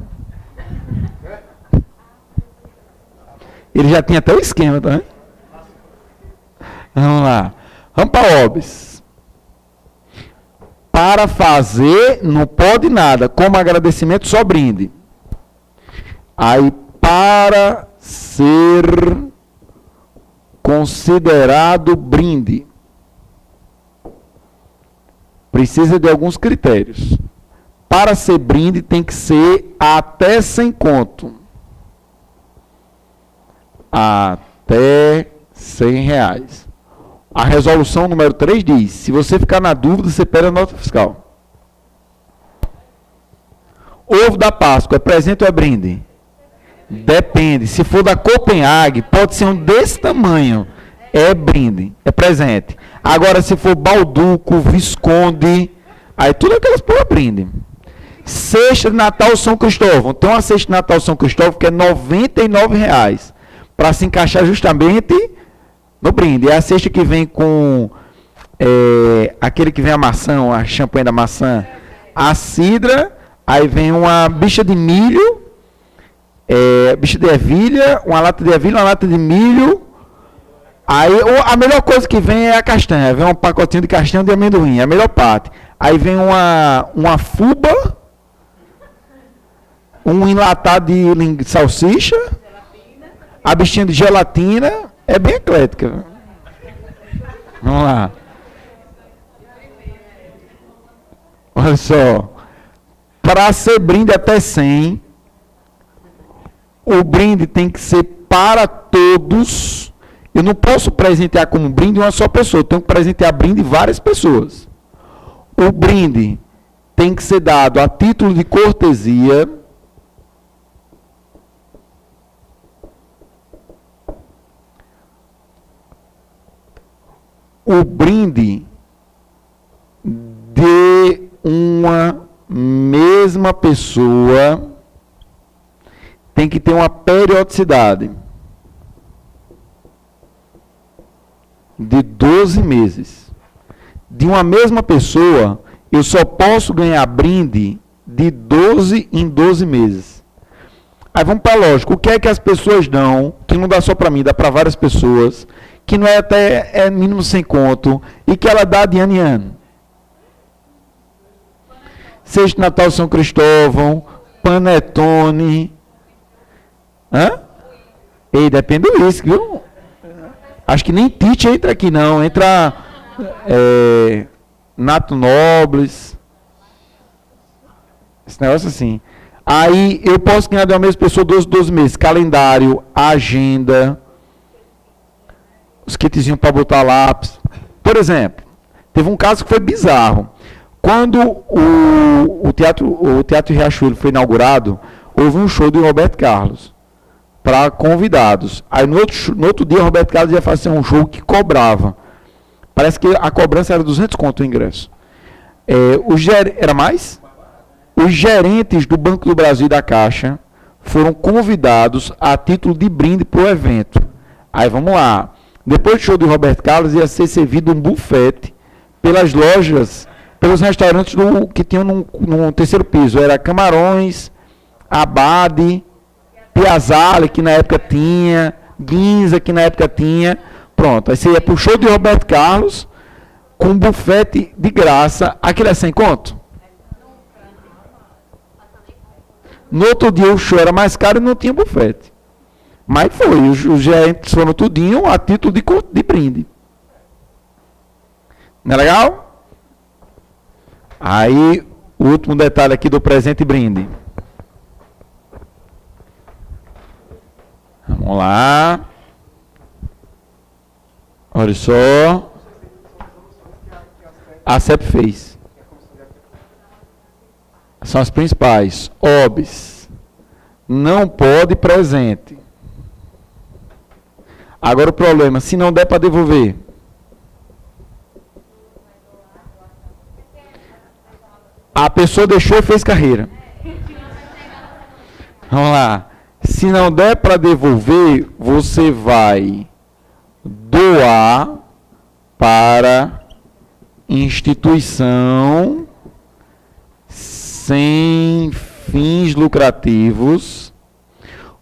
Ele já tinha até o esquema, tá vendo? Vamos lá. Vamos para OBS. Para fazer, não pode nada. Como agradecimento, só brinde. Aí, para ser considerado brinde, precisa de alguns critérios. Para ser brinde, tem que ser até 100 conto. Até 100 reais. A resolução número 3 diz, se você ficar na dúvida, você pede a nota fiscal. Ovo da Páscoa, é presente ou é brinde? Depende. Se for da Copenhague, pode ser um desse tamanho. É brinde, é presente. Agora, se for Balduco, Visconde, aí tudo aquelas porra brinde. Cesta de Natal São Cristóvão. Tem uma cesta de Natal São Cristóvão que é R$ 99,00. Para se encaixar justamente no brinde. É a cesta que vem com aquele que vem a maçã, a champanhe da maçã, a cidra, aí vem uma bicha de milho, bicha de ervilha, uma lata de ervilha, uma lata de milho. Aí a melhor coisa que vem é a castanha. Vem um pacotinho de castanha de amendoim, é a melhor parte. Aí vem uma fuba, um enlatado de salsicha, a bichinha de gelatina, é bem eclética. Vamos lá. Olha só. Para ser brinde até 100, o brinde tem que ser para todos. Eu não posso presentear como brinde uma só pessoa. Eu tenho que presentear brinde várias pessoas. O brinde tem que ser dado a título de cortesia. O brinde de uma mesma pessoa tem que ter uma periodicidade de 12 meses. De uma mesma pessoa, eu só posso ganhar brinde de 12 em 12 meses. Aí vamos para a lógica. O que é que as pessoas dão, que não dá só para mim, dá para várias pessoas, que não é até mínimo sem conto, e que ela dá de ano em ano? Cesta de Natal São Cristóvão, panetone. Hã? Ei, depende do uísque, viu? Acho que nem Tite entra aqui, não. Entra Nato Nobles. Esse negócio assim. Aí eu posso ganhar de uma mesma pessoa 12 meses. Calendário, agenda, os kitzinhos para botar lápis. Por exemplo, teve um caso que foi bizarro. Quando o Teatro Riachuelo foi inaugurado, houve um show de Roberto Carlos para convidados. Aí no outro dia, o Roberto Carlos ia fazer um show que cobrava. Parece que a cobrança era 200 conto o ingresso. Era mais? Os gerentes do Banco do Brasil e da Caixa foram convidados a título de brinde para o evento. Aí vamos lá. Depois do show do Roberto Carlos, ia ser servido um buffet pelas lojas, pelos restaurantes que tinham no terceiro piso. Era Camarões, Abade, Piazzale, que na época tinha, Ginza, que na época tinha. Pronto, aí você ia para o show de Roberto Carlos, com um buffet de graça. Aquilo é 100 conto? No outro dia o show era mais caro e não tinha buffet. Mas foi, os gerentes foram tudinho a título de brinde. Não é legal? Aí, o último detalhe aqui do presente e brinde. Vamos lá. Olha só. A CEP fez. São as principais. OBS. Não pode presente. Agora o problema, se não der para devolver. A pessoa deixou e fez carreira. Vamos lá. Se não der para devolver, você vai doar para instituição sem fins lucrativos,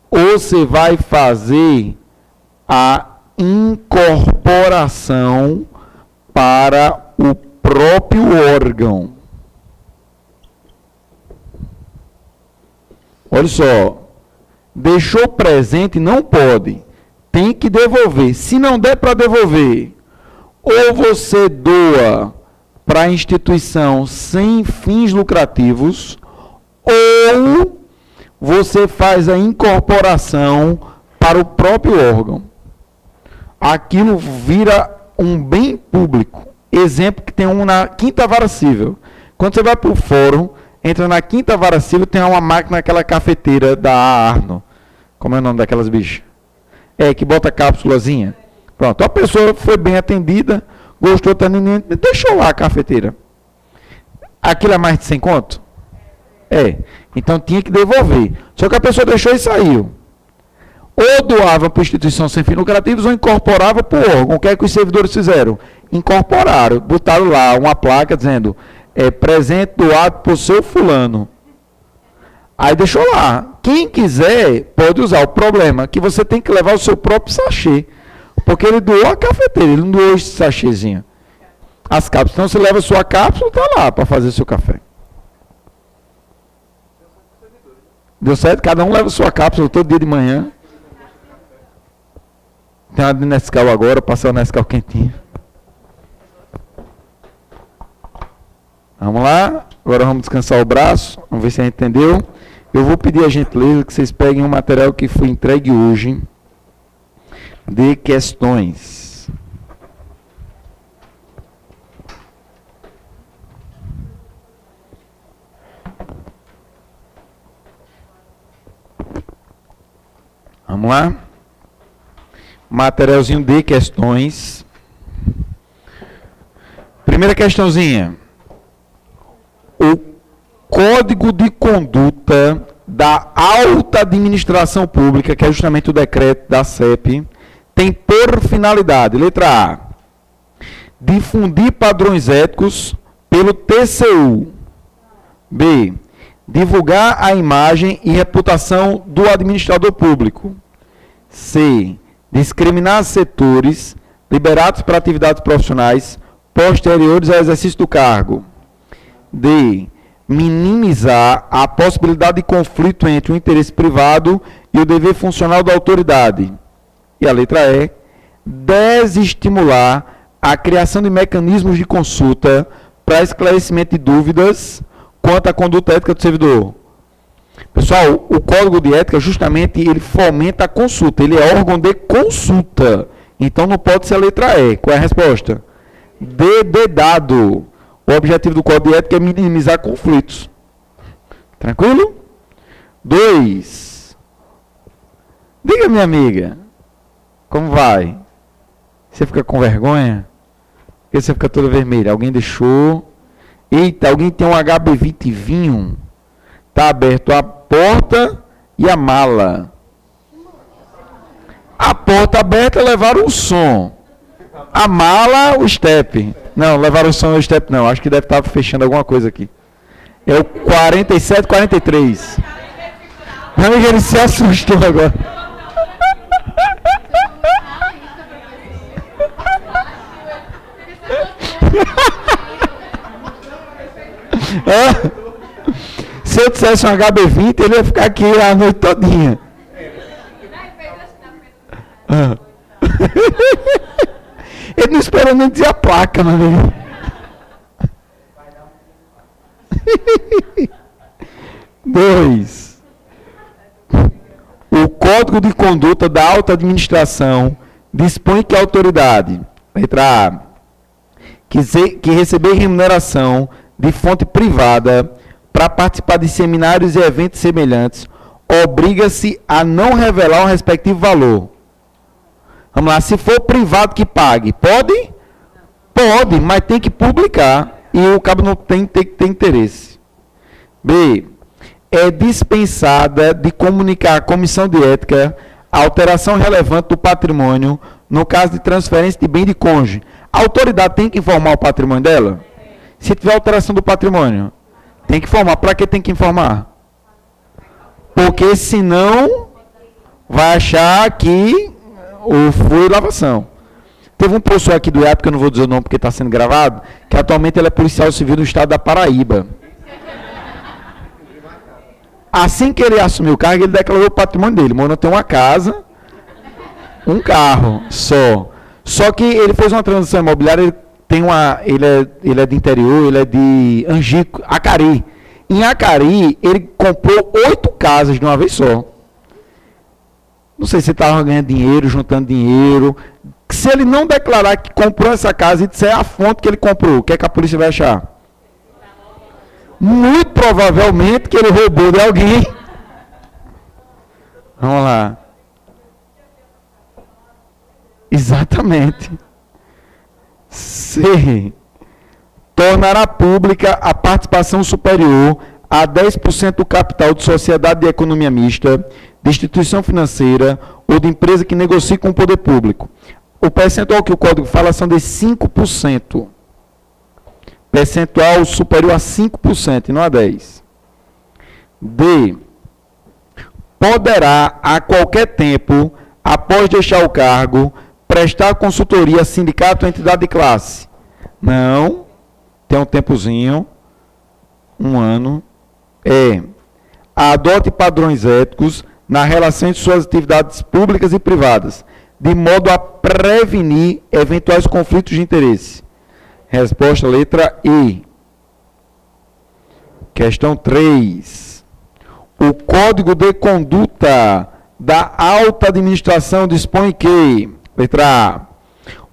ou você vai fazer a incorporação para o próprio órgão. Olha só, deixou presente, não pode, tem que devolver. Se não der para devolver, ou você doa para a instituição sem fins lucrativos, ou você faz a incorporação para o próprio órgão. Aquilo vira um bem público. Exemplo que tem um na Quinta Vara Civil. Quando você vai para o fórum, entra na Quinta Vara Civil, tem uma máquina, aquela cafeteira da Arno. Como é o nome daquelas bichas? Que bota cápsulazinha. Pronto, a pessoa foi bem atendida, gostou, deixou lá a cafeteira. Aquilo é mais de 100 conto? Então tinha que devolver. Só que a pessoa deixou e saiu. Ou doava para instituição sem fins lucrativos ou incorporava para o órgão. O que é que os servidores fizeram? Incorporaram, botaram lá uma placa dizendo presente doado por seu fulano. Aí deixou lá. Quem quiser pode usar. O problema é que você tem que levar o seu próprio sachê. Porque ele doou a cafeteira, ele não doou esse sachêzinho. As cápsulas. Então você leva a sua cápsula e está lá para fazer seu café. Deu certo? Cada um leva a sua cápsula todo dia de manhã. Tem uma de Nescau agora, passar o Nescau quentinho. Vamos lá. Agora vamos descansar o braço. Vamos ver se a gente entendeu. Eu vou pedir a gentileza que vocês peguem um material que foi entregue hoje de questões. Vamos lá. Materialzinho de questões. Primeira questãozinha. O Código de Conduta da Alta Administração Pública, que é justamente o decreto da CEP, tem por finalidade, letra A, difundir padrões éticos pelo TCU. B, divulgar a imagem e reputação do administrador público. C, discriminar setores liberados para atividades profissionais posteriores ao exercício do cargo. D, minimizar a possibilidade de conflito entre o interesse privado e o dever funcional da autoridade. E a letra E, desestimular a criação de mecanismos de consulta para esclarecimento de dúvidas quanto à conduta ética do servidor. Pessoal, o Código de Ética, justamente, ele fomenta a consulta. Ele é órgão de consulta. Então, não pode ser a letra E. Qual é a resposta? D de dado. O objetivo do Código de Ética é minimizar conflitos. Tranquilo? 2. Diga, minha amiga, como vai? Você fica com vergonha? Por que você fica toda vermelha? Alguém deixou? Eita, alguém tem um HB20 vinho? Está aberto a porta e a mala. A porta aberta levaram o som. A mala, o step. Não, levaram o som e o step não. Acho que deve estar fechando alguma coisa aqui. É o 47, 43. Meu amigo, ele se assustou agora. Se eu dissesse um HB20, ele ia ficar aqui a noite todinha. Ele não esperou nem dizer a placa, meu amigo. Dois. O Código de Conduta da Alta Administração dispõe que a autoridade, letra A, que receber remuneração de fonte privada para participar de seminários e eventos semelhantes, obriga-se a não revelar o respectivo valor. Vamos lá, se for privado que pague, pode? Pode, mas tem que publicar e o cabo não tem que ter interesse. B. É dispensada de comunicar à Comissão de Ética a alteração relevante do patrimônio no caso de transferência de bem de cônjuge. A autoridade tem que informar o patrimônio dela? Se tiver alteração do patrimônio, tem que informar. Para que tem que informar? Porque senão vai achar que foi lavação. Teve um professor aqui do IAP, que eu não vou dizer o nome porque está sendo gravado, que atualmente ele é policial civil no estado da Paraíba. Assim que ele assumiu o cargo, ele declarou o patrimônio dele. Mano, tem uma casa, um carro só. Só que ele fez uma transação imobiliária, ele é de interior, ele é de Angico, Acari. Em Acari, ele comprou 8 casas de uma vez só. Não sei se estava ganhando dinheiro, juntando dinheiro. Se ele não declarar que comprou essa casa e disser a fonte que ele comprou, o que é que a polícia vai achar? Muito provavelmente que ele roubou de alguém. Vamos lá. Exatamente. C. Tornará pública a participação superior a 10% do capital de sociedade de economia mista, de instituição financeira ou de empresa que negocie com o poder público. O percentual que o código fala são de 5%. Percentual superior a 5% e não a 10%. D. Poderá, a qualquer tempo, após deixar o cargo, prestar consultoria a sindicato ou entidade de classe. Não. Tem um tempozinho. 1 ano. Adote padrões éticos na relação entre suas atividades públicas e privadas, de modo a prevenir eventuais conflitos de interesse. Resposta letra E. Questão 3. O Código de Conduta da Alta Administração dispõe que, letra A,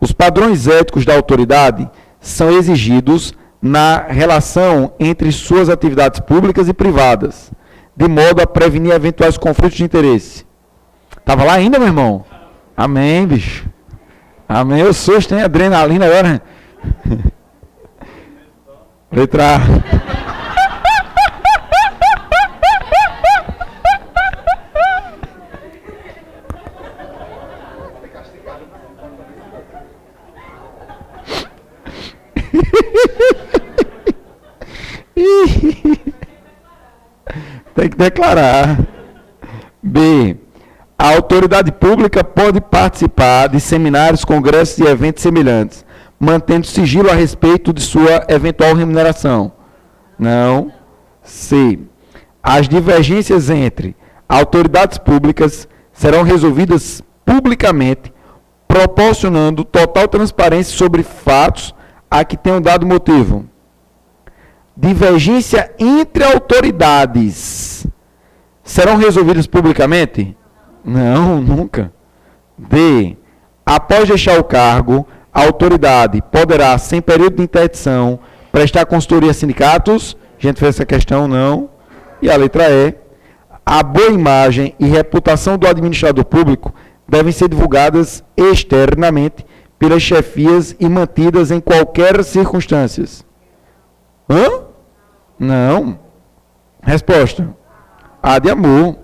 os padrões éticos da autoridade são exigidos na relação entre suas atividades públicas e privadas, de modo a prevenir eventuais conflitos de interesse. Estava lá ainda, meu irmão? Amém, bicho. Amém. Eu sou, tem adrenalina agora. Letra A. Tem que declarar. B. A autoridade pública pode participar de seminários, congressos e eventos semelhantes, mantendo sigilo a respeito de sua eventual remuneração. Não. C. As divergências entre autoridades públicas serão resolvidas publicamente proporcionando total transparência sobre fatos a que tenham dado motivo. Divergência entre autoridades serão resolvidas publicamente? Não, nunca. D. Após deixar o cargo, a autoridade poderá, sem período de interdição, prestar consultoria a sindicatos? A gente fez essa questão, não. E a letra E. A boa imagem e reputação do administrador público devem ser divulgadas externamente pelas chefias e mantidas em qualquer circunstâncias. Hã? Não. Resposta. A de amor.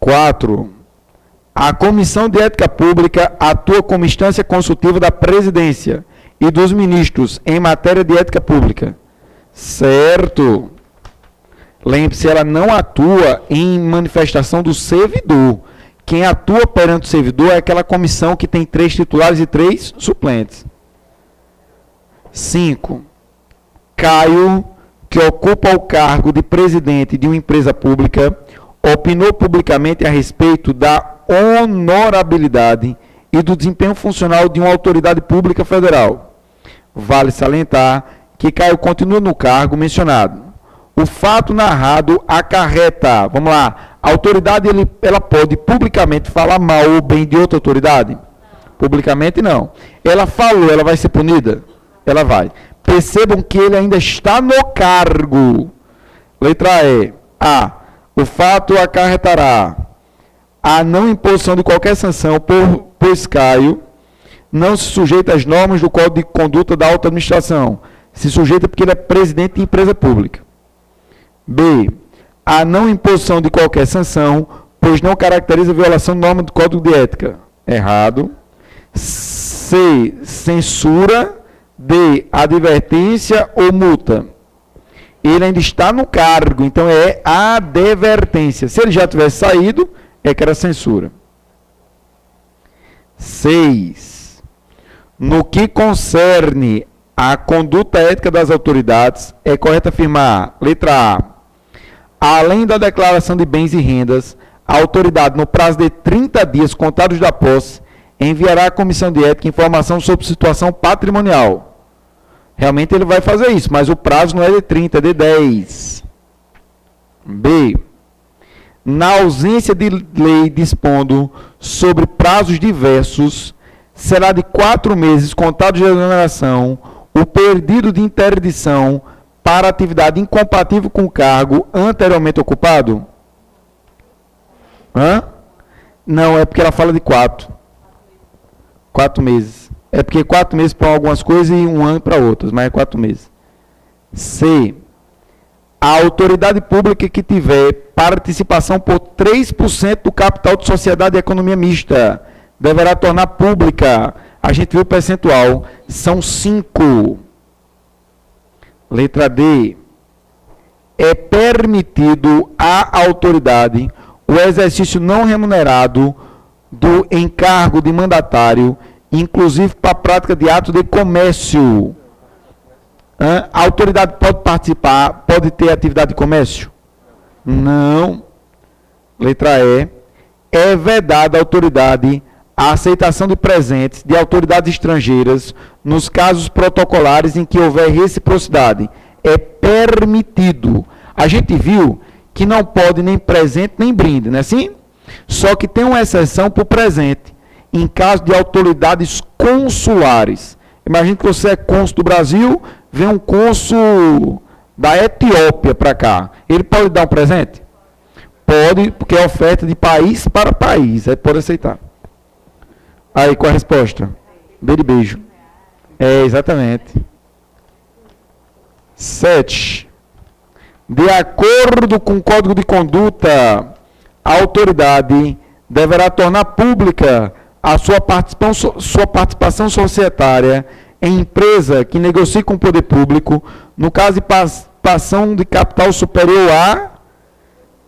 4. A Comissão de Ética Pública atua como instância consultiva da Presidência e dos ministros em matéria de ética pública. Certo. Lembre-se, ela não atua em manifestação do servidor. Quem atua perante o servidor é aquela comissão que tem 3 titulares e 3 suplentes. 5. Caio, que ocupa o cargo de presidente de uma empresa pública, opinou publicamente a respeito da honorabilidade e do desempenho funcional de uma autoridade pública federal. Vale salientar que Caio continua no cargo mencionado. O fato narrado acarreta, vamos lá, a autoridade ela pode publicamente falar mal ou bem de outra autoridade? Publicamente não. Ela falou, ela vai ser punida? Ela vai. Percebam que ele ainda está no cargo. Letra E. A. O fato acarretará a não imposição de qualquer sanção, pois Caio não se sujeita às normas do Código de Conduta da Alta Administração. Se sujeita porque ele é presidente de empresa pública. B. A não imposição de qualquer sanção, pois não caracteriza a violação de norma do Código de Ética. Errado. C. Censura. D. Advertência ou multa. Ele ainda está no cargo, então é advertência. Se ele já tivesse saído, é que era censura. 6. No que concerne à conduta ética das autoridades, é correto afirmar, letra A, além da declaração de bens e rendas, a autoridade, no prazo de 30 dias contados da posse, enviará à Comissão de Ética informação sobre situação patrimonial. Realmente ele vai fazer isso, mas o prazo não é de 30, é de 10. B. Na ausência de lei dispondo sobre prazos diversos, será de 4 meses contados de exoneração o pedido de interdição para atividade incompatível com o cargo anteriormente ocupado? Hã? Não, é porque ela fala de 4. 4 meses. É porque 4 meses para algumas coisas e 1 ano para outras, mas é 4 meses. C. A autoridade pública que tiver participação por 3% do capital de sociedade e economia mista deverá tornar pública. A gente viu o percentual. São 5. Letra D. É permitido à autoridade o exercício não remunerado do encargo de mandatário, inclusive para a prática de atos de comércio. A autoridade pode participar, pode ter atividade de comércio? Não. Letra E. É vedada à autoridade a aceitação de presentes de autoridades estrangeiras nos casos protocolares em que houver reciprocidade. É permitido. A gente viu que não pode nem presente nem brinde, não é assim? Só que tem uma exceção para o presente, em caso de autoridades consulares. Imagine que você é cônsul do Brasil, vem um cônsul da Etiópia para cá. Ele pode dar um presente? Pode, porque é oferta de país para país. Aí pode aceitar. Aí, qual a resposta? B de beijo. É, exatamente. 7. De acordo com o Código de Conduta, a autoridade deverá tornar pública a sua participação societária em empresa que negocie com o poder público, no caso de participação de capital superior a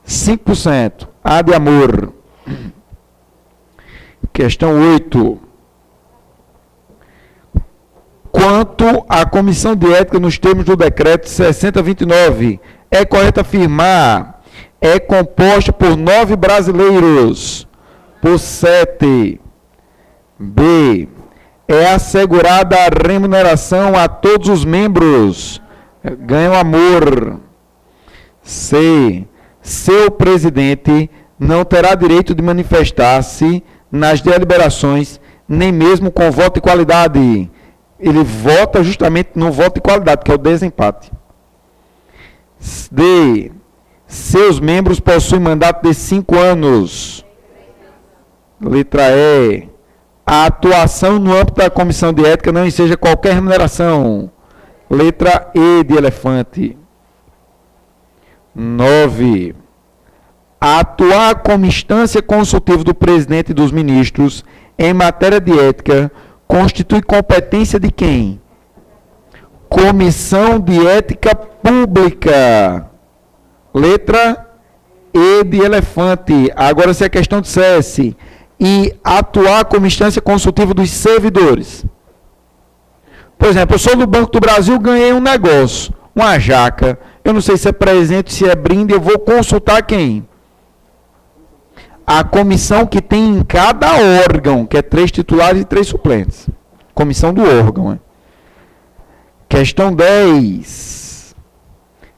5%. A de amor. Questão 8. Quanto à Comissão de Ética nos termos do Decreto 6029, é correto afirmar, é composta por 9 brasileiros. Por 7. B. É assegurada a remuneração a todos os membros. Ganham amor. C. Seu presidente não terá direito de manifestar-se nas deliberações, nem mesmo com voto de qualidade. Ele vota justamente no voto de qualidade, que é o desempate. D. Seus membros possuem mandato de 5 anos. Letra E. A atuação no âmbito da comissão de ética não enseja qualquer remuneração. Letra E de elefante. 9. Atuar como instância consultiva do presidente e dos ministros em matéria de ética constitui competência de quem? Comissão de Ética Pública. Letra E de elefante. Agora, se a questão dissesse e atuar como instância consultiva dos servidores. Por exemplo, eu sou do Banco do Brasil, ganhei um negócio, uma jaca. Eu não sei se é presente, se é brinde, eu vou consultar quem? A comissão que tem em cada órgão, que é 3 titulares e 3 suplentes. Comissão do órgão. Né? Questão 10.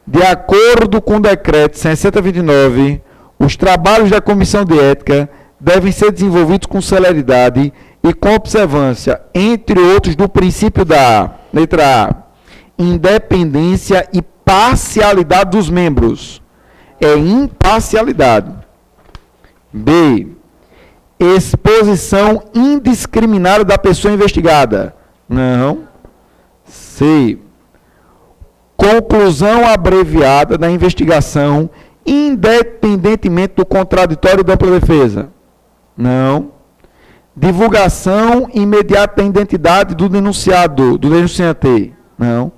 De acordo com o decreto 6029, os trabalhos da comissão de ética devem ser desenvolvidos com celeridade e com observância, entre outros, do princípio da, letra A, independência e parcialidade dos membros. É imparcialidade. B. Exposição indiscriminada da pessoa investigada. Não. C. Conclusão abreviada da investigação, independentemente do contraditório da ampla defesa. Não. Divulgação imediata da identidade do denunciado, do denunciante. Não.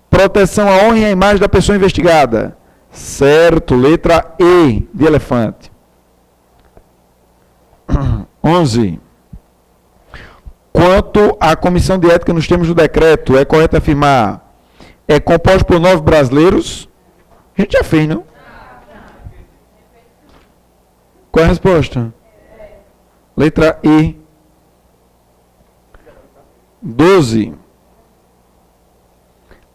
Proteção à honra e à imagem da pessoa investigada. Certo. Letra E de elefante. 11. Quanto à comissão de ética nos termos do decreto, é correto afirmar, é composto por 9 brasileiros? A gente já fez, não? Qual é a resposta? Letra E. 12.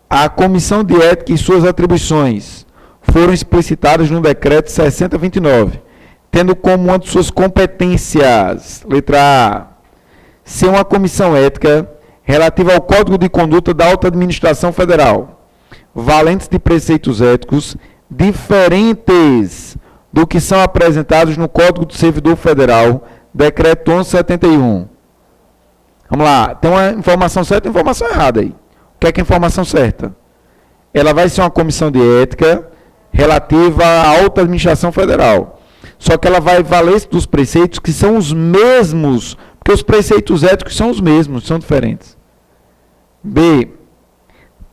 A comissão de ética e suas atribuições foram explicitadas no decreto 6029, tendo como uma de suas competências, letra A, ser uma comissão ética relativa ao Código de Conduta da Alta Administração Federal, valentes de preceitos éticos diferentes do que são apresentados no Código do Servidor Federal, decreto 1171. Vamos lá, tem uma informação certa e uma informação errada aí. O que é a informação certa? Ela vai ser uma comissão de ética relativa à Alta Administração Federal. Só que ela vai valer dos preceitos que são os mesmos, porque os preceitos éticos são os mesmos, são diferentes. B.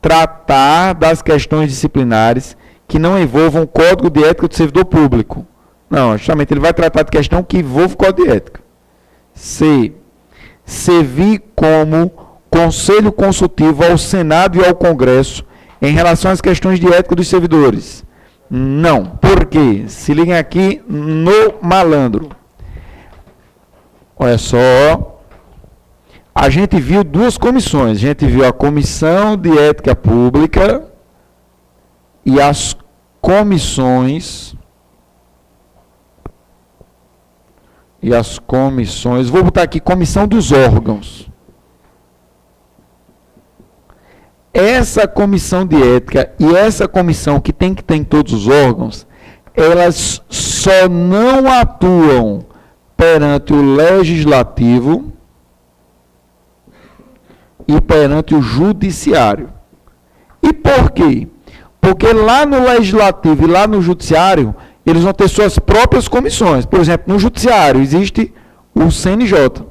Tratar das questões disciplinares que não envolvam o Código de Ética do Servidor Público. Não, justamente ele vai tratar de questão que envolve o Código de Ética. C. Servir como conselho consultivo ao Senado e ao Congresso em relação às questões de ética dos servidores. Não. Por quê? Se liguem aqui no malandro. Olha só. A gente viu 2 comissões. A gente viu a Comissão de Ética Pública e as comissões. Vou botar aqui Comissão dos Órgãos. Essa comissão de ética e essa comissão que tem que ter em todos os órgãos, elas só não atuam perante o legislativo e perante o judiciário. E por quê? Porque lá no legislativo e lá no judiciário, eles vão ter suas próprias comissões. Por exemplo, no judiciário existe o CNJ,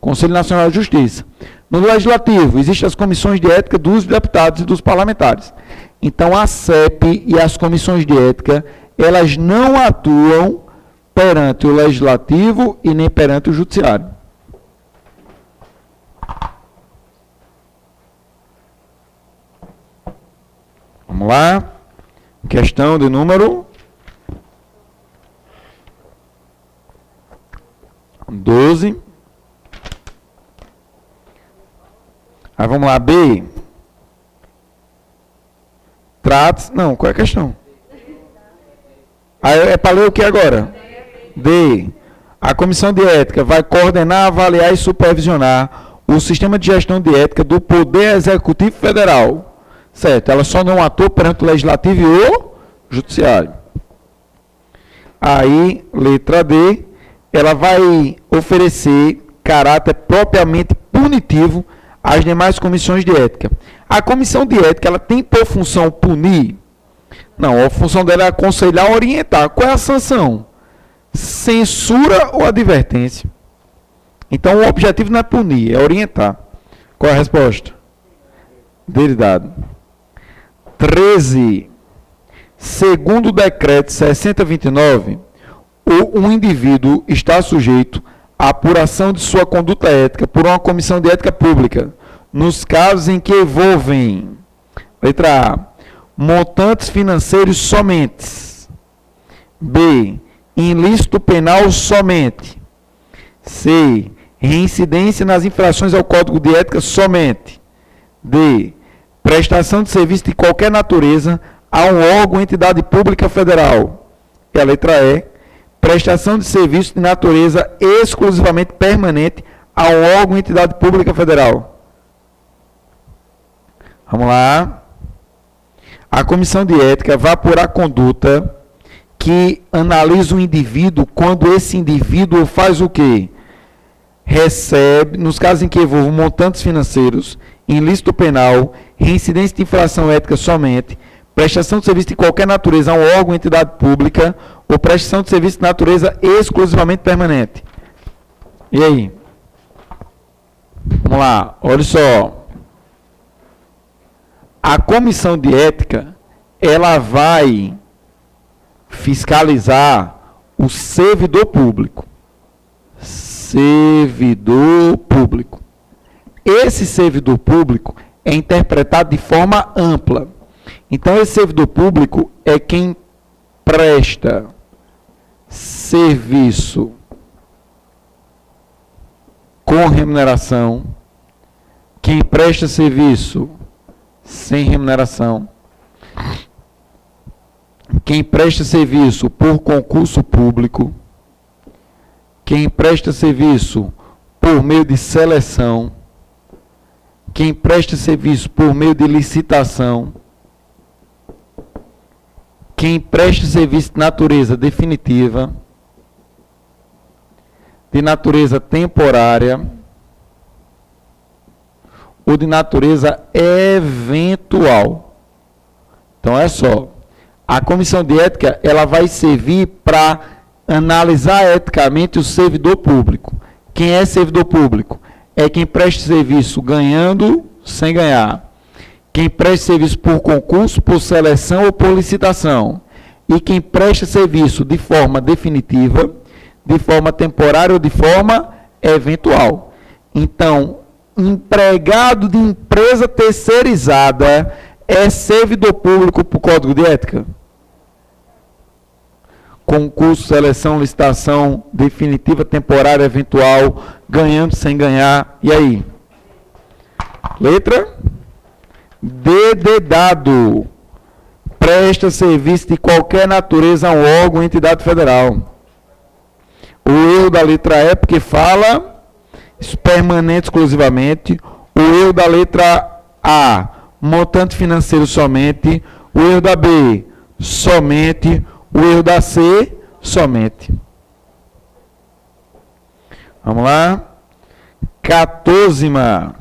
Conselho Nacional de Justiça. No legislativo, existem as comissões de ética dos deputados e dos parlamentares. Então, a CEP e as comissões de ética, elas não atuam perante o legislativo e nem perante o judiciário. Vamos lá. Questão de número Aí vamos lá, B. Trata... Não, qual é a questão? Aí é para ler o que agora? D. A comissão de ética vai coordenar, avaliar e supervisionar o sistema de gestão de ética do Poder Executivo Federal. Certo, ela só não atua perante o Legislativo e o Judiciário. Aí, letra D, ela vai oferecer caráter propriamente punitivo às demais comissões de ética. A comissão de ética, ela tem por função punir? Não, a função dela é aconselhar, orientar. Qual é a sanção? Censura ou advertência? Então, o objetivo não é punir, é orientar. Qual é a resposta? Dele dado. 13. Segundo o decreto 6029, um indivíduo está sujeito à apuração de sua conduta ética por uma comissão de ética pública, nos casos em que envolvem, letra A, montantes financeiros somente. B, ilícito penal somente. C, reincidência nas infrações ao Código de Ética somente. D, prestação de serviço de qualquer natureza a um órgão ou entidade pública federal. E a letra E, prestação de serviço de natureza exclusivamente permanente a um órgão ou entidade pública federal. Vamos lá. A comissão de ética vai apurar a conduta que analisa o indivíduo quando esse indivíduo faz o quê? Recebe, nos casos em que envolvam montantes financeiros, ilícito penal, reincidência de infração ética somente, prestação de serviço de qualquer natureza a um órgão ou entidade pública ou prestação de serviço de natureza exclusivamente permanente. E aí? Vamos lá, olha só. A comissão de ética, ela vai fiscalizar o servidor público. Servidor público. Esse servidor público é interpretado de forma ampla. Então, esse servidor público é quem presta serviço com remuneração, quem presta serviço sem remuneração, quem presta serviço por concurso público, quem presta serviço por meio de seleção, quem presta serviço por meio de licitação, quem presta serviço de natureza definitiva, de natureza temporária ou de natureza eventual. Então é só, a comissão de ética, ela vai servir para analisar eticamente o servidor público. Quem é servidor público? É quem presta serviço ganhando, sem ganhar. Quem presta serviço por concurso, por seleção ou por licitação. E quem presta serviço de forma definitiva, de forma temporária ou de forma eventual. Então, empregado de empresa terceirizada é servidor público por Código de Ética? Concurso, seleção, licitação, definitiva, temporária, eventual, ganhando, sem ganhar. E aí? Letra D de dado. Presta serviço de qualquer natureza a um órgão ou entidade federal. O erro da letra E, porque fala permanente exclusivamente. O erro da letra A, montante financeiro somente. O erro da B, somente. O erro da C, somente. Vamos lá. 14ª.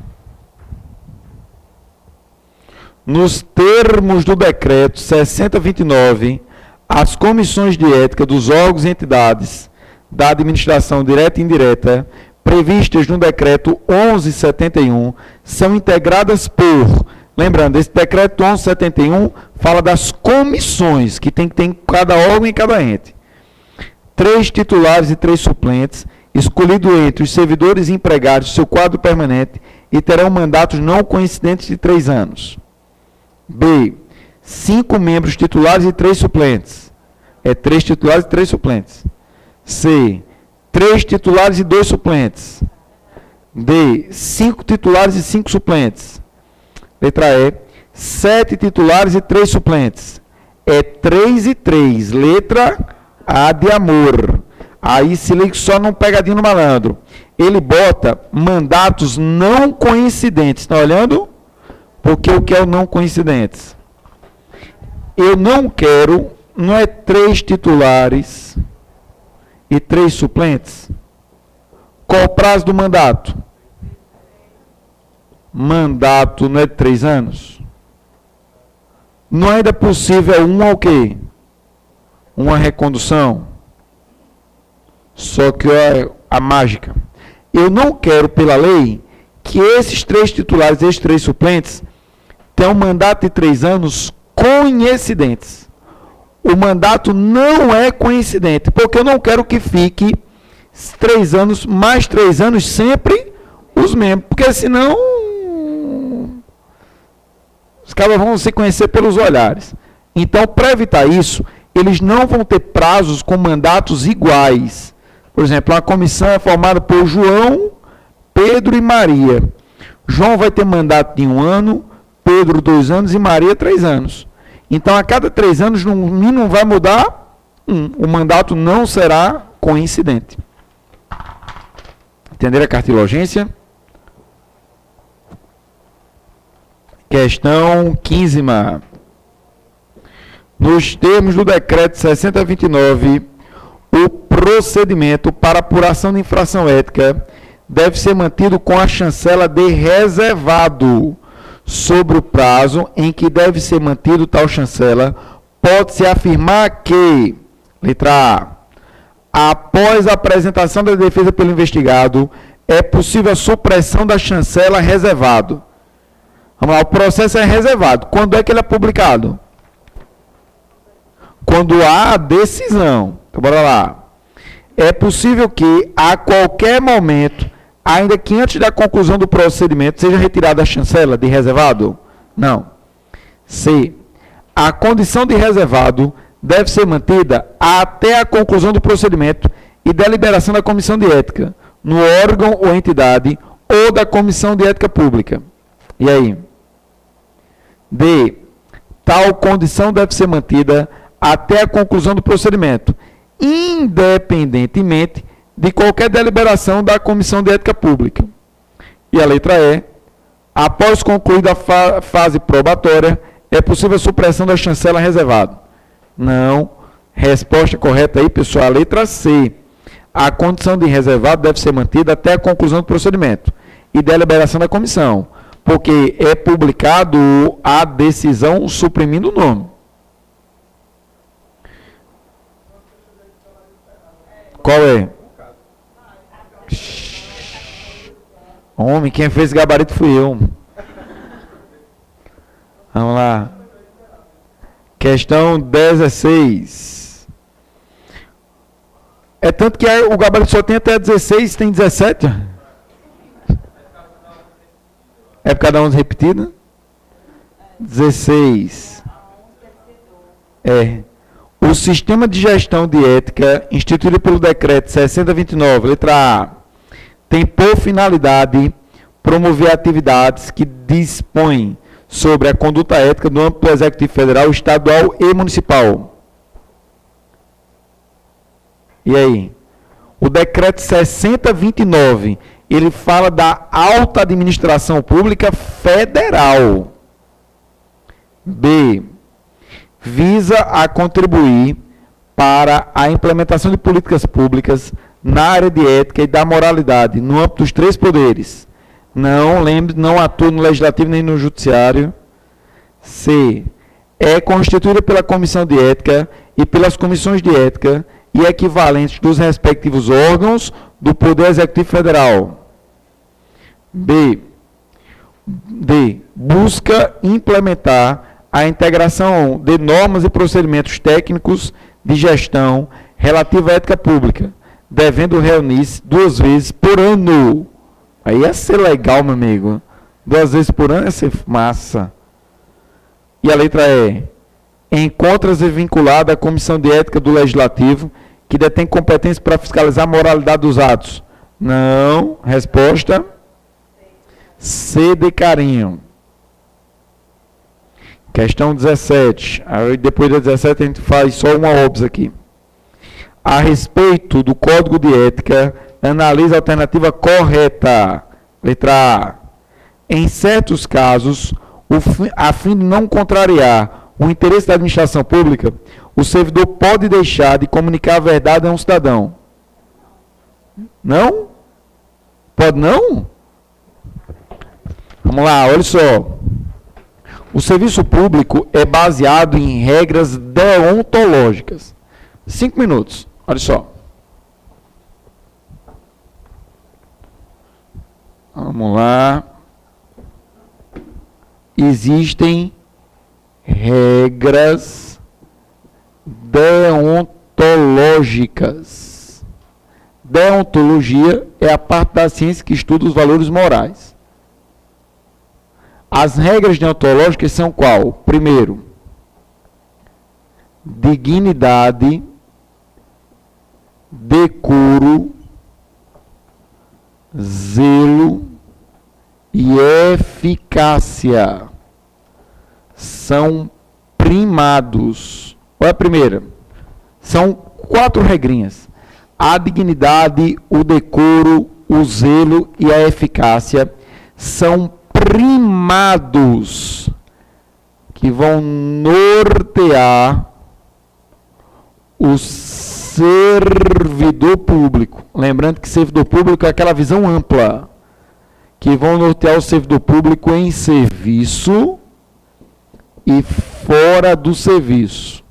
Nos termos do decreto 6029, as comissões de ética dos órgãos e entidades da administração direta e indireta, previstas no decreto 1171, são integradas por... Lembrando, esse decreto 1171 fala das comissões que tem que ter em cada órgão e em cada ente. 3 titulares e 3 suplentes, escolhidos entre os servidores e empregados do seu quadro permanente e terão mandatos não coincidentes de 3 anos. B. 5 membros titulares e 3 suplentes. 3 titulares e 3 suplentes. C. 3 titulares e 2 suplentes. D, 5 titulares e 5 suplentes. Letra E, 7 titulares e 3 suplentes. É 3 e 3. Letra A de amor. Aí se liga só num pegadinho no malandro. Ele bota mandatos não coincidentes. Está olhando? Porque o que é o não coincidentes? Eu não quero, não é 3 titulares e 3 suplentes? Qual o prazo do mandato? Mandato não é de 3 anos? Não é ainda possível uma o quê? Uma recondução? Só que é a mágica. Eu não quero, pela lei, que esses 3 titulares e esses 3 suplentes tenham um mandato de 3 anos coincidentes. O mandato não é coincidente, porque eu não quero que fique 3 anos, mais 3 anos, sempre os mesmos. Porque senão os caras vão se conhecer pelos olhares. Então, para evitar isso, eles não vão ter prazos com mandatos iguais. Por exemplo, uma comissão é formada por João, Pedro e Maria. João vai ter mandato de 1 ano, Pedro 2 anos e Maria 3 anos. Então, a cada 3 anos, no mínimo, vai mudar o mandato não será coincidente. Entenderam a cartilogência? Questão 15ª. Nos termos do decreto 6029, o procedimento para apuração de infração ética deve ser mantido com a chancela de reservado. Sobre o prazo em que deve ser mantido tal chancela, pode-se afirmar que, letra A, após a apresentação da defesa pelo investigado, é possível a supressão da chancela reservado. Vamos lá, o processo é reservado. Quando é que ele é publicado? Quando há a decisão. Então, bora lá. É possível que, a qualquer momento, ainda que antes da conclusão do procedimento, seja retirada a chancela de reservado? Não. C. A condição de reservado deve ser mantida até a conclusão do procedimento e deliberação da comissão de ética, no órgão ou entidade, ou da comissão de ética pública. E aí? D. Tal condição deve ser mantida até a conclusão do procedimento, independentemente de qualquer deliberação da Comissão de Ética Pública. E a letra E, após concluída a fase probatória, é possível a supressão da chancela reservado. Não. Resposta correta aí, pessoal, a letra C. A condição de reservado deve ser mantida até a conclusão do procedimento e deliberação da comissão, porque é publicado a decisão suprimindo o nome. Qual é? Homem, quem fez gabarito fui eu. Vamos lá. Questão 16. É tanto que o gabarito só tem até 16, tem 17. É por cada 11 repetida? 16. É. O sistema de gestão de ética, instituído pelo decreto 6029, letra A, tem por finalidade promover atividades que dispõem sobre a conduta ética no âmbito do Executivo Federal, Estadual e Municipal. E aí? O decreto 6029, ele fala da alta administração pública federal. B. Visa a contribuir para a implementação de políticas públicas na área de ética e da moralidade, no âmbito dos 3 poderes. Não, lembre, não atua no Legislativo nem no Judiciário. C. É constituída pela Comissão de Ética e pelas Comissões de Ética e equivalentes dos respectivos órgãos do Poder Executivo Federal. B. D. Busca implementar a integração de normas e procedimentos técnicos de gestão relativa à ética pública, devendo reunir-se 2 vezes por ano. Aí ia ser legal, meu amigo. 2 vezes por ano ia ser massa. E a letra E. Encontra-se vinculada à Comissão de Ética do Legislativo, que detém competência para fiscalizar a moralidade dos atos. Não. Resposta. C de carinho. Questão 17. Aí depois da 17 a gente faz só uma óbvia aqui. A respeito do Código de Ética, analisa a alternativa correta. Letra A. Em certos casos, a fim de não contrariar o interesse da administração pública, o servidor pode deixar de comunicar a verdade a um cidadão. Não? Pode não? Vamos lá, olha só. O serviço público é baseado em regras deontológicas. 5 minutos, olha só. Vamos lá. Existem regras deontológicas. Deontologia é a parte da ciência que estuda os valores morais. As regras deontológicas são qual? Primeiro, dignidade, decoro, zelo e eficácia. São primados. Qual é a primeira? São 4 regrinhas. A dignidade, o decoro, o zelo e a eficácia são primados que vão nortear o servidor público. Lembrando que servidor público é aquela visão ampla, que vão nortear o servidor público em serviço e fora do serviço.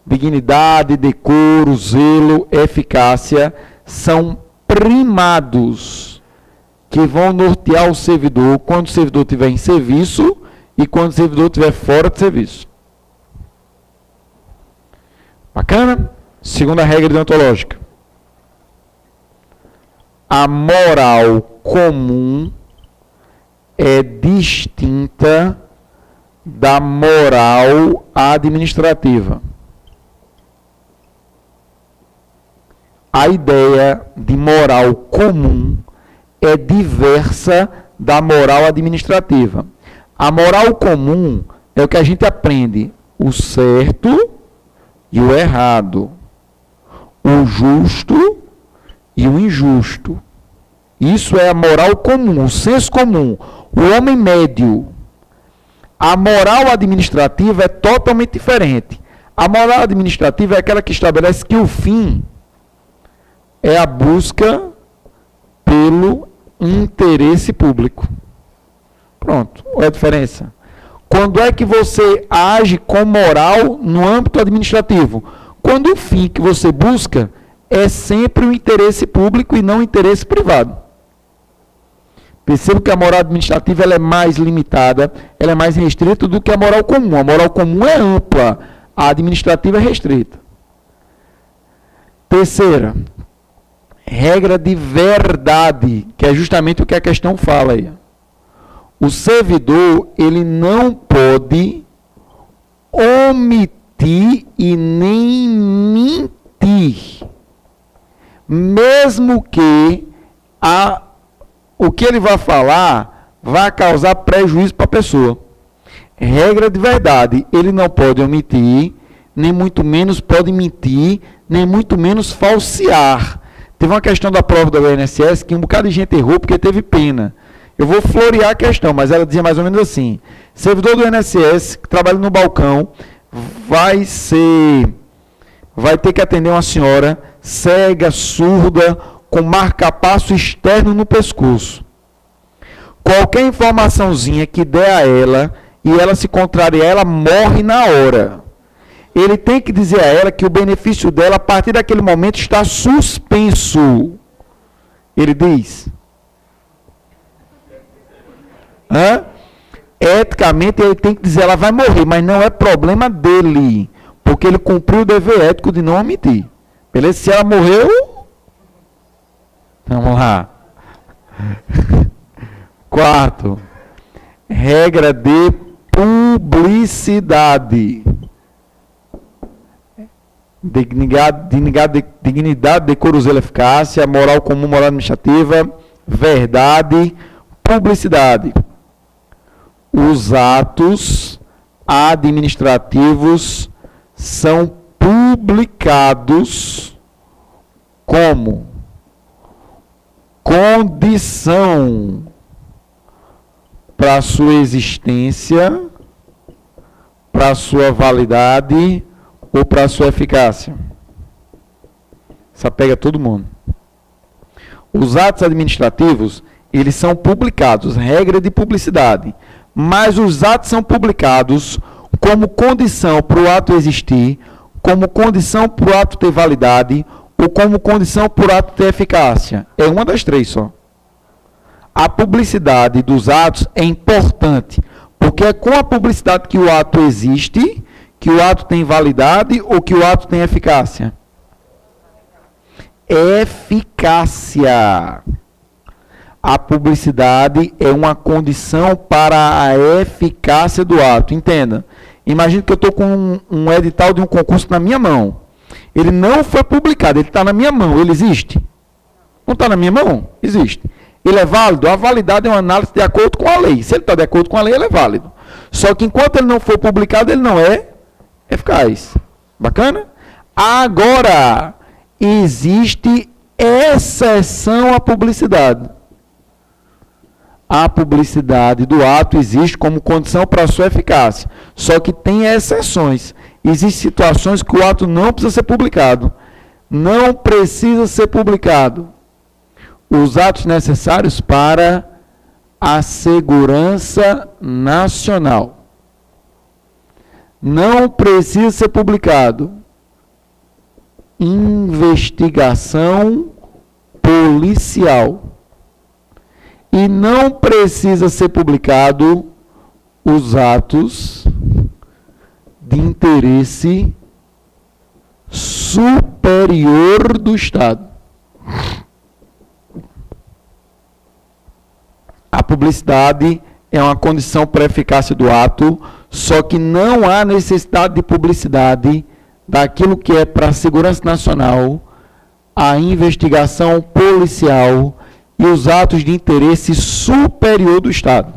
Dignidade, decoro, zelo, eficácia são primados que vão nortear o servidor quando o servidor estiver em serviço e quando o servidor estiver fora de serviço. Bacana? Segunda regra deontológica. A moral comum é distinta da moral administrativa. A ideia de moral comum é diversa da moral administrativa. A moral comum é o que a gente aprende, o certo e o errado, o justo e o injusto. Isso é a moral comum, o senso comum, o homem médio. A moral administrativa é totalmente diferente. A moral administrativa é aquela que estabelece que o fim é a busca pelo interesse público. Pronto, olha a diferença. Quando é que você age com moral no âmbito administrativo? Quando o fim que você busca é sempre o interesse público e não o interesse privado. Perceba que a moral administrativa ela é mais limitada, ela é mais restrita do que a moral comum. A moral comum é ampla, a administrativa é restrita. Terceira, regra de verdade, que é justamente o que a questão fala aí. O servidor, ele não pode omitir e nem mentir, mesmo que o que ele vai falar vai causar prejuízo para a pessoa. Regra de verdade, ele não pode omitir, nem muito menos pode mentir, nem muito menos falsear. Teve uma questão da prova do INSS que um bocado de gente errou porque teve pena. Eu vou florear a questão, mas ela dizia mais ou menos assim: servidor do INSS que trabalha no balcão vai ter que atender uma senhora cega, surda, com marca-passo externo no pescoço. Qualquer informaçãozinha que der a ela e ela se contrariar, ela morre na hora. Ele tem que dizer a ela que o benefício dela, a partir daquele momento, está suspenso. Ele diz. Eticamente, ele tem que dizer, ela vai morrer, mas não é problema dele, porque ele cumpriu o dever ético de não omitir. Beleza? Se ela morreu, vamos lá. Quarto, regra de publicidade. Dignidade, decoro, zelo, eficácia, moral comum, moral administrativa, verdade, publicidade. Os atos administrativos são publicados como condição para sua existência, para sua validade ou para sua eficácia. Isso pega todo mundo. Os atos administrativos, eles são publicados, regra de publicidade, mas os atos são publicados como condição para o ato existir, como condição para o ato ter validade, ou como condição para o ato ter eficácia. É uma das três só. A publicidade dos atos é importante, porque é com a publicidade que o ato existe, que o ato tem validade ou que o ato tem eficácia. Eficácia. A publicidade é uma condição para a eficácia do ato. Entenda. Imagina que eu estou com um edital de um concurso na minha mão. Ele não foi publicado, ele está na minha mão. Ele existe? Não está na minha mão? Existe. Ele é válido? A validade é uma análise de acordo com a lei. Se ele está de acordo com a lei, ele é válido. Só que enquanto ele não for publicado, ele não é eficaz. Bacana? Agora, existe exceção à publicidade. A publicidade do ato existe como condição para a sua eficácia. Só que tem exceções. Existem situações que o ato não precisa ser publicado. Não precisa ser publicado. Os atos necessários para a segurança nacional. Não precisa ser publicado. Investigação policial. E não precisa ser publicado os atos de interesse superior do Estado. A publicidade é uma condição para a eficácia do ato, só que não há necessidade de publicidade daquilo que é para a segurança nacional, a investigação policial e os atos de interesse superior do Estado.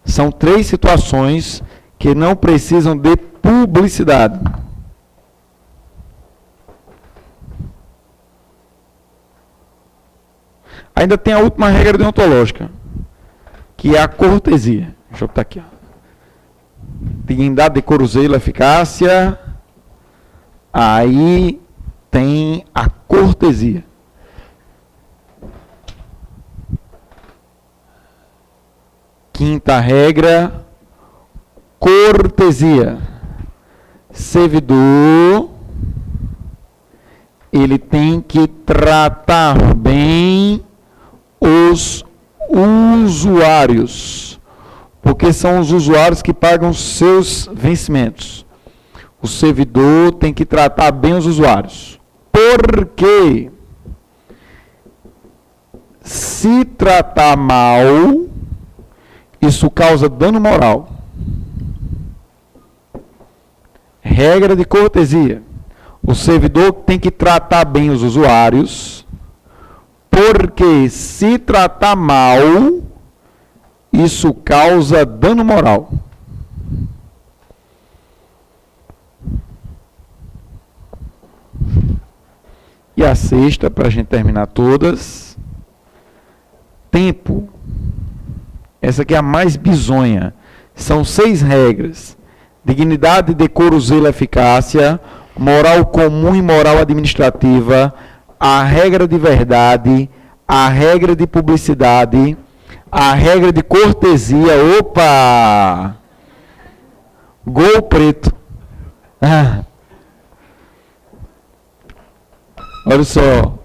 São três situações que não precisam de publicidade. Ainda tem a última regra deontológica, que é a cortesia. Deixa eu botar aqui. Dignidade, decoro, zelo, eficácia. Aí tem a cortesia. Quinta regra, cortesia. Servidor, ele tem que tratar bem os usuários, porque são os usuários que pagam seus vencimentos. O servidor tem que tratar bem os usuários. Por quê? Se tratar mal, isso causa dano moral. Regra de cortesia. O servidor tem que tratar bem os usuários, porque se tratar mal, isso causa dano moral. E a sexta, para a gente terminar todas, tempo. Essa aqui é a mais bizonha. São 6 regras. Dignidade, decoro, zelo, eficácia, moral comum e moral administrativa, a regra de verdade, a regra de publicidade, a regra de cortesia. Opa! Gol preto. Olha só.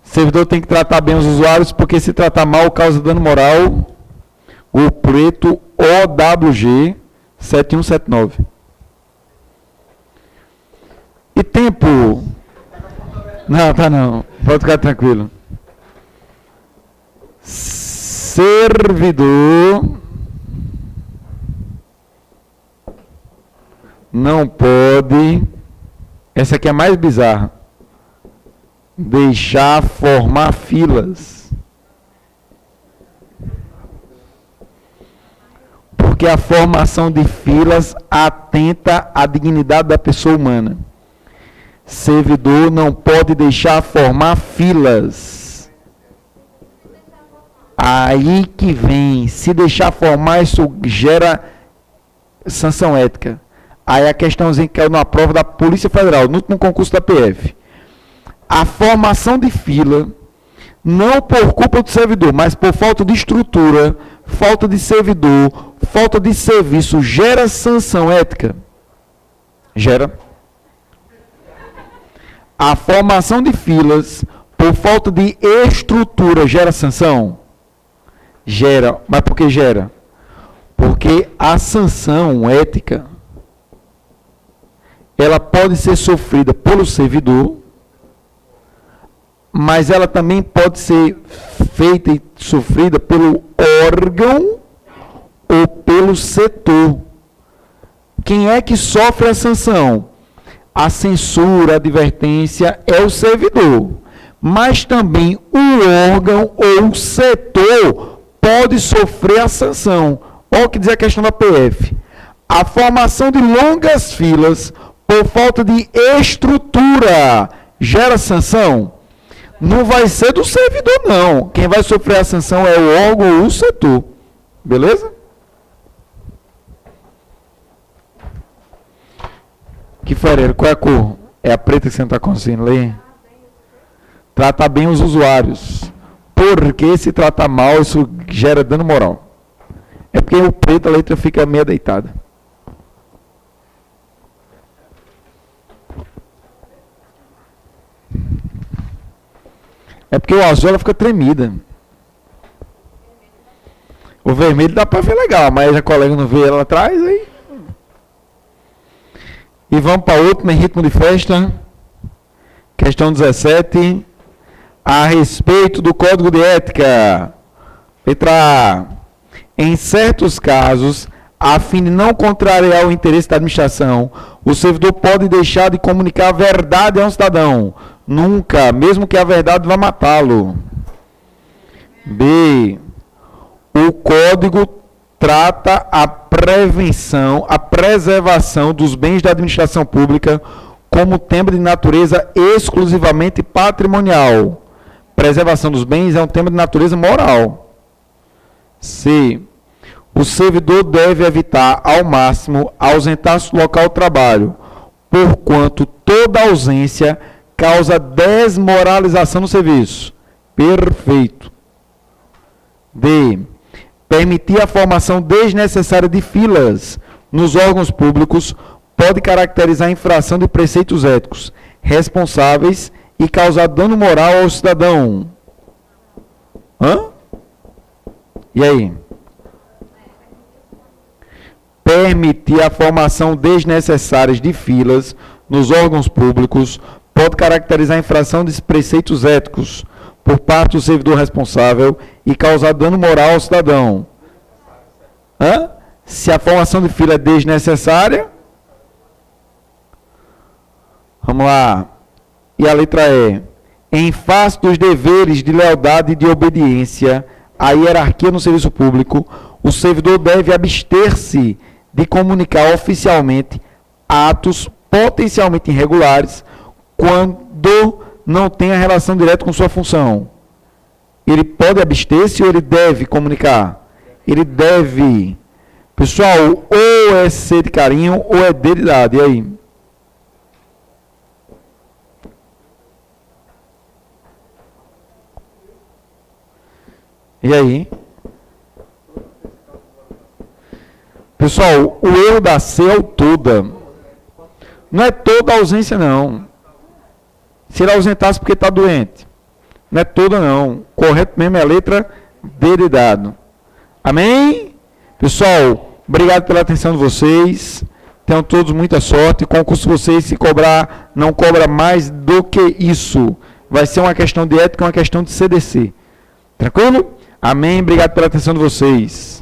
Servidor tem que tratar bem os usuários, porque se tratar mal causa dano moral. Gol preto OWG 7179. E tempo? Não, tá não. Pode ficar tranquilo. Servidor não pode, essa aqui é a mais bizarra, deixar formar filas. Porque a formação de filas atenta à dignidade da pessoa humana. Servidor não pode deixar formar filas. Aí que vem, se deixar formar, isso gera sanção ética. Aí a questãozinha que caiu na prova da Polícia Federal, no último concurso da PF. A formação de fila, não por culpa do servidor, mas por falta de estrutura, falta de servidor, falta de serviço, gera sanção ética? Gera. A formação de filas, por falta de estrutura, gera sanção? Gera. Mas por que gera? Porque a sanção ética, ela pode ser sofrida pelo servidor, mas ela também pode ser feita e sofrida pelo órgão ou pelo setor. Quem é que sofre a sanção? A censura, a advertência é o servidor, mas também o órgão ou o setor pode sofrer a sanção. Olha o que diz a questão da PF. A formação de longas filas por falta de estrutura gera sanção? Não vai ser do servidor, não. Quem vai sofrer a sanção é o órgão ou o setor. Beleza? Que Ferreira, qual é a cor? É a preta que você não está conseguindo ler? Trata bem os usuários. Porque se trata mal, isso gera dano moral. É porque o preto, a letra fica meio deitada. É porque o azul ela fica tremida. O vermelho dá para ver legal, mas a colega não vê ela atrás, aí. E vamos para outro, em ritmo de festa. Questão 17. A respeito do Código de Ética. Letra A. Em certos casos, a fim de não contrariar o interesse da administração, o servidor pode deixar de comunicar a verdade a um cidadão. Nunca, mesmo que a verdade vá matá-lo. B. O Código trata a prevenção, a preservação dos bens da administração pública como tema de natureza exclusivamente patrimonial. Preservação dos bens é um tema de natureza moral. C. O servidor deve evitar ao máximo ausentar-se do local de trabalho, porquanto toda ausência causa desmoralização no serviço. Perfeito. D. Permitir a formação desnecessária de filas nos órgãos públicos pode caracterizar infração de preceitos éticos responsáveis e causar dano moral ao cidadão. Hã? E aí? Permitir a formação desnecessária de filas nos órgãos públicos pode caracterizar infração de preceitos éticos por parte do servidor responsável e causar dano moral ao cidadão. Hã? Se a formação de fila é desnecessária, vamos lá. E a letra E. Em face dos deveres de lealdade e de obediência à hierarquia no serviço público, o servidor deve abster-se de comunicar oficialmente atos potencialmente irregulares quando não tenha relação direta com sua função. Ele pode abster-se ou ele deve comunicar? Ele deve. Pessoal, ou é C de carinho ou é D de dado. E aí? E aí? Pessoal, o erro da C é o toda. Não é toda a ausência, não. Se ele ausentasse porque está doente. Não é toda, não. Correto mesmo é a letra D de dado. Amém? Pessoal, obrigado pela atenção de vocês. Tenham todos muita sorte. O concurso de vocês, se cobrar, não cobra mais do que isso. Vai ser uma questão de ética, uma questão de CDC. Tranquilo? Amém? Obrigado pela atenção de vocês.